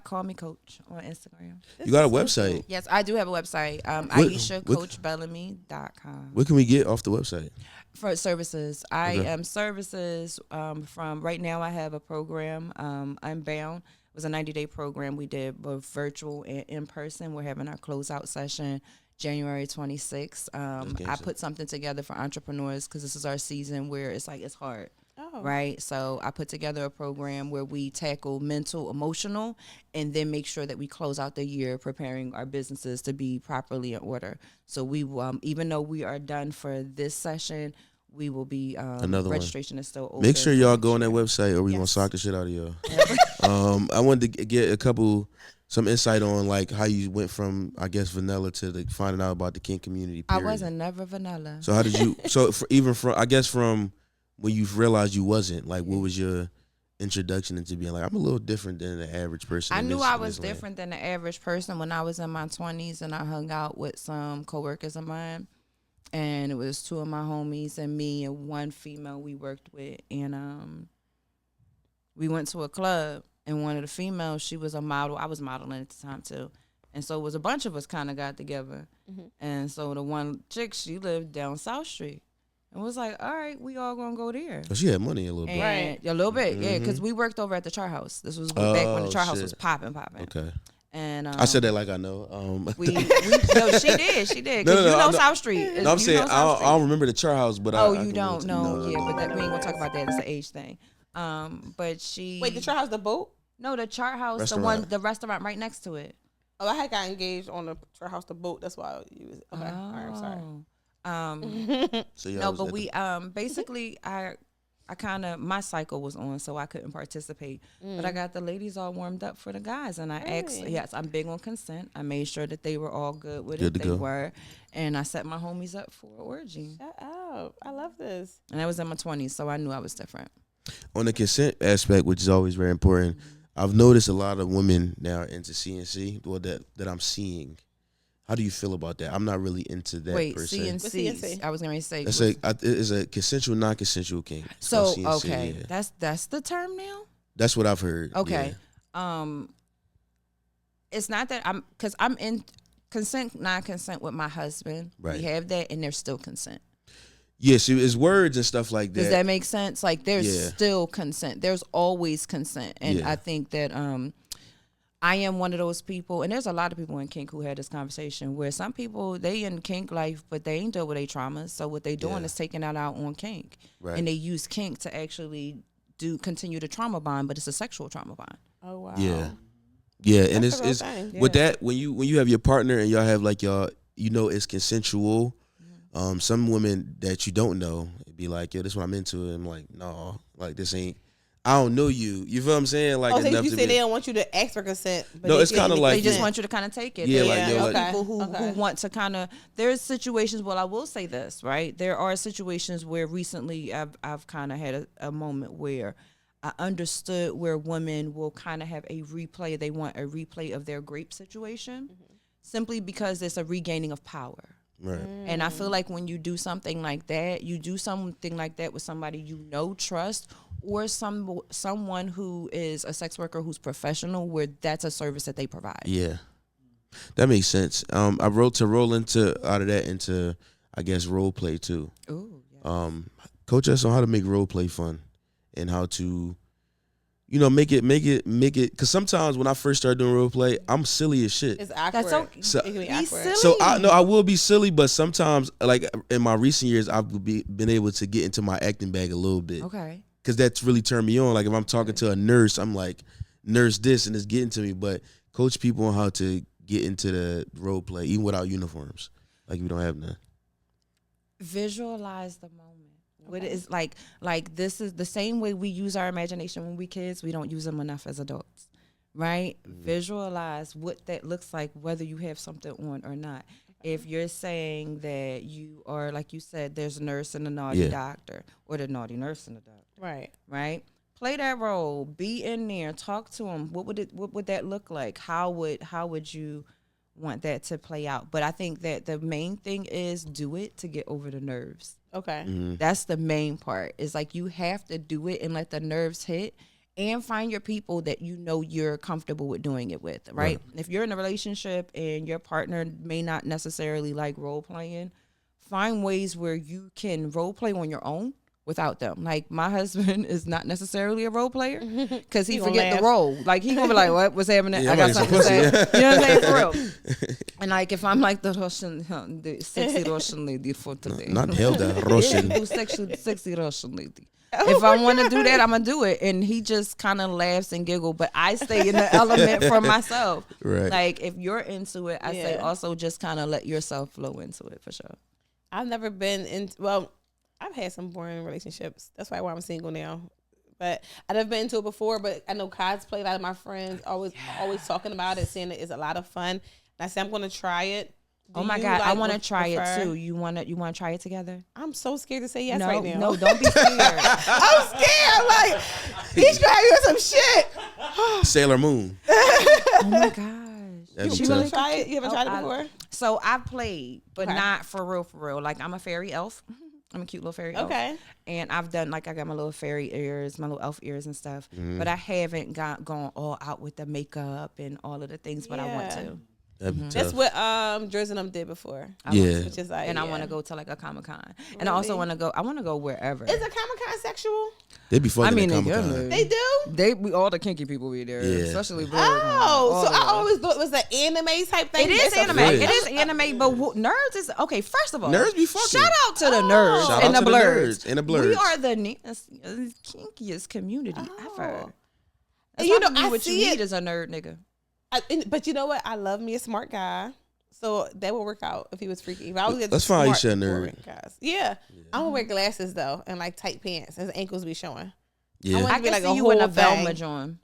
Call me Coach on Instagram. You got a website? Yes, I do have a website. AishaCoachBellamy.com. What can we get off the website? For services. I am services from right now. I have a program. I'm Bound. It was a 90-day program we did both virtual and in person. We're having our closeout session January 26th. I put something together for entrepreneurs because this is our season where it's like it's hard. Right. So I put together a program where we tackle mental, emotional, and then make sure that we close out the year preparing our businesses to be properly in order. So we, even though we are done for this session, we will be, another registration is still open. Make sure y'all go on that website or we're going to sock the shit out of y'all. I wanted to get some insight on like how you went from, I guess, vanilla to finding out about the kink community. Period. I wasn't never vanilla. So how did you, from when you realized you wasn't, like, what was your introduction into being like, I'm a little different than the average person? I knew I was different than the average person when I was in my 20s and I hung out with some coworkers of mine. And it was two of my homies and me and one female we worked with. And we went to a club and one of the females, she was a model. I was modeling at the time too. And so it was a bunch of us kind of got together. Mm-hmm. And so the one chick, she lived down South Street. And was like, all right, we all gonna go there. Oh, she had money a little bit. Right. A little bit, yeah, because we worked over at the Chart House. This was back when the Chart House was popping. Okay. And I said that like I know. no, she did. Cause you know South Street. No, I'm saying I don't remember the chart house, but you don't know. Yeah, but we ain't gonna talk about that. It's an age thing. But she Wait, the chart house, the boat? No, the chart house, the restaurant right next to it. Oh, I had got engaged on the chart house, the boat. That's why you was okay. All right, I'm sorry. So no, but we basically I kind of my cycle was on, so I couldn't participate. But I got the ladies all warmed up for the guys, and I asked. Yes, I'm big on consent. I made sure that they were all good with it. They were, and I set my homies up for an orgy. Shut up! I love this. And I was in my 20s, so I knew I was different. On the consent aspect, which is always very important, I've noticed a lot of women now are into CNC, or that I'm seeing. How do you feel about that? I'm not really into that per se. CNC. I was going to say. It's a consensual, non-consensual kink. So, CNC, okay. Yeah. That's the term now? That's what I've heard. Okay. Yeah. It's not that because I'm in consent, non-consent with my husband. Right. We have that, and there's still consent. Yes, it's words and stuff like that. Does that make sense? Like, there's still consent. There's always consent. And I think that I am one of those people, and there's a lot of people in kink who had this conversation where some people, they in kink life, but they ain't deal with their traumas. So what they doing is taking that out on kink. Right. And they use kink to actually continue the trauma bond, but it's a sexual trauma bond. Oh, wow. Yeah. Yeah, and it's with that, when you have your partner and y'all have like it's consensual. Some women that you don't know be like, yo, this is what I'm into. And I'm like, no, like this ain't. I don't know you. You feel what I'm saying? Like, so you say they don't want you to ask for consent. But no, it's kind of like they just want you to kind of take it. Yeah, people who want to kind of. There's situations. Well, I will say this, right? There are situations where recently I've kind of had a moment where I understood where women will kind of have a replay. They want a replay of their grape situation, simply because it's a regaining of power. Right. And I feel like when you do something like that, with somebody you know, trust, or someone who is a sex worker who's professional, where that's a service that they provide. Yeah, that makes sense. I wrote to roll out of that into, I guess, role play too. Ooh. Yes. Coach us on how to make role play fun and how to, make it. Because sometimes when I first started doing role play, I'm silly as shit. It's awkward. That's okay. So, it can be awkward. Silly. So I will be silly, but sometimes, like in my recent years, I've been able to get into my acting bag a little bit. Okay. Because that's really turned me on. Like if I'm talking to a nurse, I'm like, nurse this, and it's getting to me. But coach people on how to get into the role play, even without uniforms. Like we don't have none. Visualize the moment. What it is like this is the same way we use our imagination when we kids. We don't use them enough as adults, right? Mm-hmm. Visualize what that looks like, whether you have something on or not. If you're saying that you are, like you said, there's a nurse and a naughty doctor, or the naughty nurse and the doctor, right? Play that role. Be in there. Talk to them. What would that look like? How would you want that to play out? But I think that the main thing is do it to get over the nerves. Okay. Mm-hmm. That's the main part. Is like you have to do it and let the nerves hit, and find your people that you're comfortable with doing it with, right? If you're in a relationship and your partner may not necessarily like role playing, find ways where you can role play on your own without them. Like my husband is not necessarily a role player because he forget the role. Like he gonna be like, "What's happening? I got something to say." You know what I'm saying? For real. And like if I'm like the sexy Russian lady for today, not Hilda Russian, sexy Russian lady. If I want to do that, I'm gonna do it. And he just kind of laughs and giggles, but I stay in the element for myself. Right. Like if you're into it, I say also just kind of let yourself flow into it for sure. I've never been in. Well, I've had some boring relationships. That's why I'm single now. But I've never been into it before. But I know cosplay. A lot of my friends always talking about it, saying it is a lot of fun. And I said I'm gonna try it. Oh my God, I want to try it too. You want to try it together? I'm so scared to say yes right now. No, don't be scared. I'm scared. Like, he's gonna have you some shit. Sailor Moon. Oh my gosh. You want to try it? You haven't tried it before? So I've played, but not for real. Like I'm a fairy elf. I'm a cute little fairy elf. Okay. And I've done, like, I got my little fairy ears, my little elf ears and stuff. Mm-hmm. But I haven't gone all out with the makeup and all of the things, but I want to. That's what Drizzy and them did before. Which is like, and I want to go to like a Comic-Con. And I also want to go wherever. Is a Comic-Con sexual? They be fucking I mean, at they Comic-Con. good. They do. We all the kinky people be there, Yeah. especially Bird. Oh, so I always thought it was an anime type thing. It is That's a anime. flex. It is anime, but nerds is okay. First of all, Nerds be fucking. shout out to the nerds Shout and out the to blurs. and the blurs. We are the kinkiest community ever. That's You probably know, I what you see need it. is a nerd nigga. But you know what? I love me a smart guy. So that would work out if he was freaky. If I was Let's find smart Aisha a nerd. boring guys. Yeah. I'm gonna wear glasses though and like tight pants. His ankles be showing. Yeah. I I be can like see a you in whole a Velma thing. joint.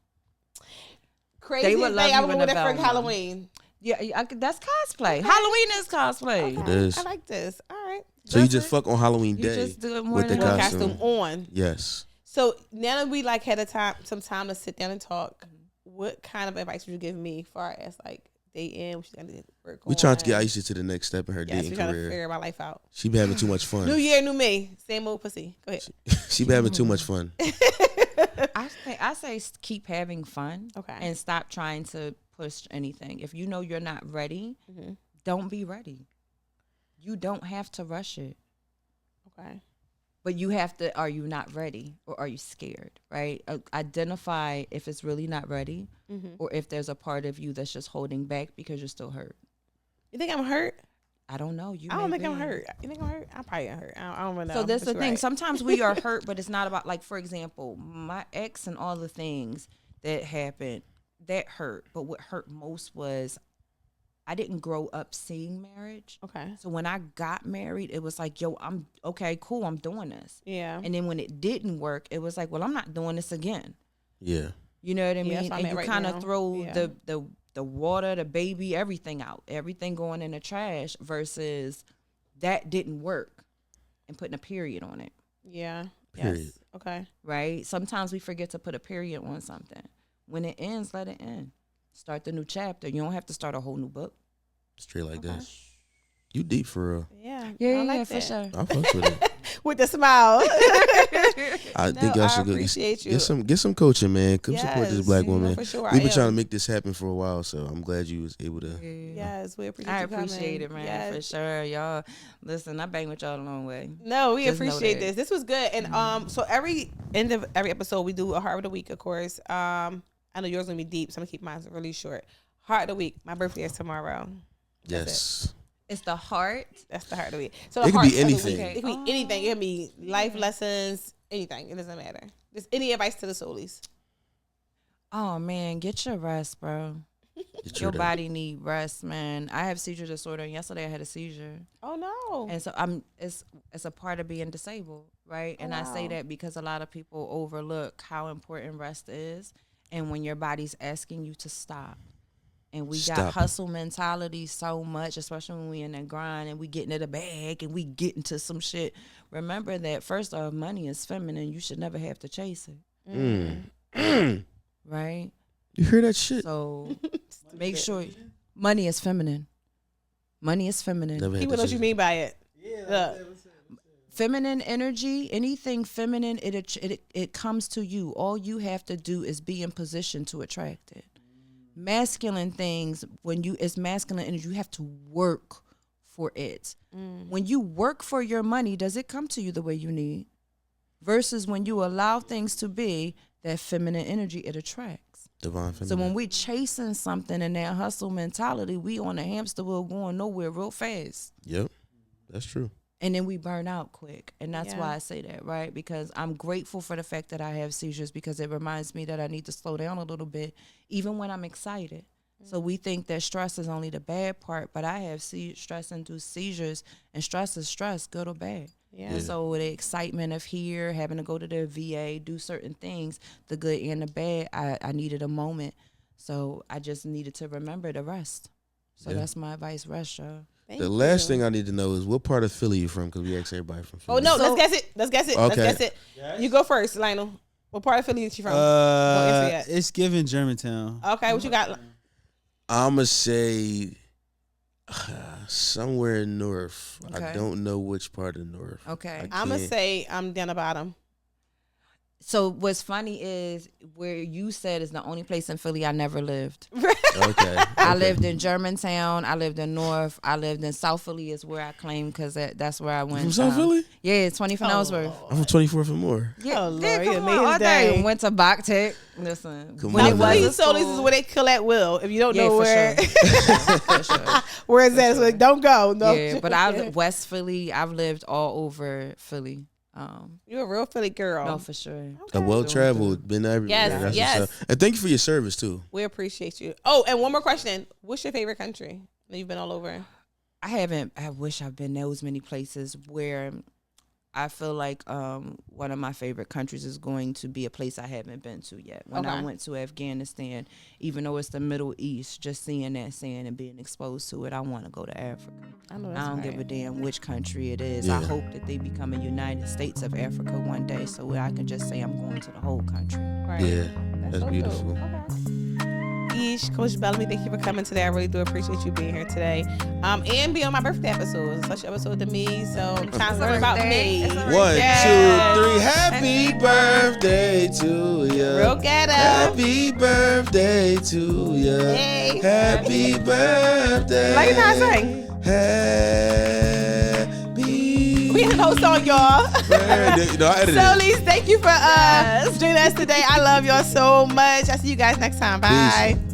Crazy They would thing. love I you would in wear a that for Velma. Halloween. Yeah, that's cosplay. Halloween is cosplay. It is. I like this. All right. So you just fuck on Halloween You day just do it more with the than one costume. on. Yes. So now that we like had some time to sit down and talk, what kind of advice would you give me far as like dating? What she's gonna work on? We trying to get Aisha to the next step in her Yes, dating we trying to career. figure my life out. She be having too much fun. New year, new me. Same old pussy. Go ahead. She be having too much fun. I say keep having fun. Okay. And stop trying to push anything. If you know you're not ready, don't be ready. You don't have to rush it. Okay. But you have to, are you not ready or are you scared, right? Identify if it's really not ready or if there's a part of you that's just holding back because you're still hurt. You think I'm hurt? I don't know. I don't think I'm hurt. You think I'm hurt? I'm probably hurt. I don't really know. So that's but the you're thing. right. Sometimes we are hurt, but it's not about, like, for example, my ex and all the things that happened, that hurt. But what hurt most was I didn't grow up seeing marriage. Okay. So when I got married, it was like, yo, I'm okay, cool, I'm doing this. Yeah. And then when it didn't work, it was like, well, I'm not doing this again. Yeah. You know what I mean? that's what I'm And at you right kind now. of throw Yeah. the water, the baby, everything out, everything going in the trash versus that didn't work and putting a period on it. Yeah. Period. Yes. Okay. Right? Sometimes we forget to put a period on something. When it ends, let it end. Start the new chapter. You don't have to start a whole new book. Straight like that. You deep for real. Yeah. Yeah, I like for that. sure. I fucks with it. With the smile. I think y'all should appreciate you. get some coaching, man. Come support this Yes, black you know, woman. for sure, We've I been trying to am. make this happen for a while, so I'm glad you was able to. Yes, we appreciate I you coming. appreciate it, man, Yes. for sure. Y'all, listen, I bang with y'all a long way. No, we Just know appreciate that. this. This was good. And so every end of every episode we do a heart of the week, of course. I know yours gonna be deep, so I'm gonna keep mine really short. Heart of the week. My birthday is tomorrow. Yes. It's the heart. That's the heart of the week. So It the could heart be of the anything. week, it could be anything. It could be life lessons, anything. It doesn't matter. Just any advice to the soulies. Oh man, get your rest, bro. Your body need rest, man. I have seizure disorder, and yesterday I had a seizure, Oh no. and so it's a part of being disabled, right? And I say wow. that because a lot of people overlook how important rest is, and when your body's asking you to stop. And we got Stop. hustle mentality so much, especially when we in that grind and we getting in the bag and we get into some shit. Remember that first off, money is feminine. You should never have to chase it. Right? You hear that shit? So make sure money is feminine. Money is feminine. Never had People to know what chase you it. mean by it. Yeah. Feminine energy, anything feminine, it comes to you. All you have to do is be in position to attract it. Masculine things, when it's masculine energy, you have to work for it. When you work for your money, does it come to you the way you need? Versus when you allow things to be, that feminine energy, it attracts. Divine feminine. So when we chasing something in that hustle mentality, we on a hamster wheel going nowhere real fast. Yep, that's true. And then we burn out quick. And that's Yeah. why I say that, right? Because I'm grateful for the fact that I have seizures because it reminds me that I need to slow down a little bit, even when I'm excited. So we think that stress is only the bad part, but I have stress-induced seizures, and stress is stress, good or bad. Yeah. So the excitement of here, having to go to the VA, do certain things, the good and the bad, I needed a moment. So I just needed to remember to rest. So Yeah. that's my advice, rest, y'all. Thank The you. last thing I need to know is what part of Philly you from, because we ask everybody from Philly. Oh no, So- let's guess it. Let's guess it. Okay. Let's guess it. You go first, Lionel. What part of Philly is you from? Don't answer yet. It's given Germantown. Okay, what you got? I'ma say somewhere north. I Okay. don't know which part of north. Okay. I I'm gonna can't- say I'm down the bottom. So what's funny is where you said is the only place in Philly I never lived. Okay. I lived in Germantown. I lived in North. I lived in South Philly is where I claim because that's where I went. From South Philly? Yeah, 20 from Ellsworth. I'm from 24th and more. Yeah, Oh, Lord, come you on, made his all day. day. Went to Bach Tech. Listen, Come when on, it man. was So this is where they kill at will. If you don't know for where, sure. For sure. where is that? So don't go. No. Yeah, but I West Philly. I've lived all over Philly. You're a real Philly girl. No, for sure. A well-traveled, been everywhere. Yes, That's yes. what's up. And thank you for your service, too. We appreciate you. Oh, and one more question. What's your favorite country? You've been all over. I wish I've been those many places where I feel like one of my favorite countries is going to be a place I haven't been to yet. When I went to Afghanistan, even though it's the Middle East, just seeing that sand and being exposed to it, I want to go to Africa. I know I don't give a damn which country it is. Yeah. I hope that they become a United States of Africa one day, so I can just say I'm going to the whole country. Right. Yeah, that's so beautiful. dope. Okay. Ish, Coach Bellamy, thank you for coming today. I really do appreciate you being here today. And be on my birthday episode. It's a special episode to me, so I'm trying to learn about me. 1, 2, 3. Yes. Happy birthday to you. Real ghetto. Happy birthday to you. Hey. Happy birthday. Like you know how to sing. Happy We in the whole song, y'all. birthday. No, I edited So, it. Lise, thank you for joining us today. I love y'all so much. I'll see you guys next time. Bye. Peace.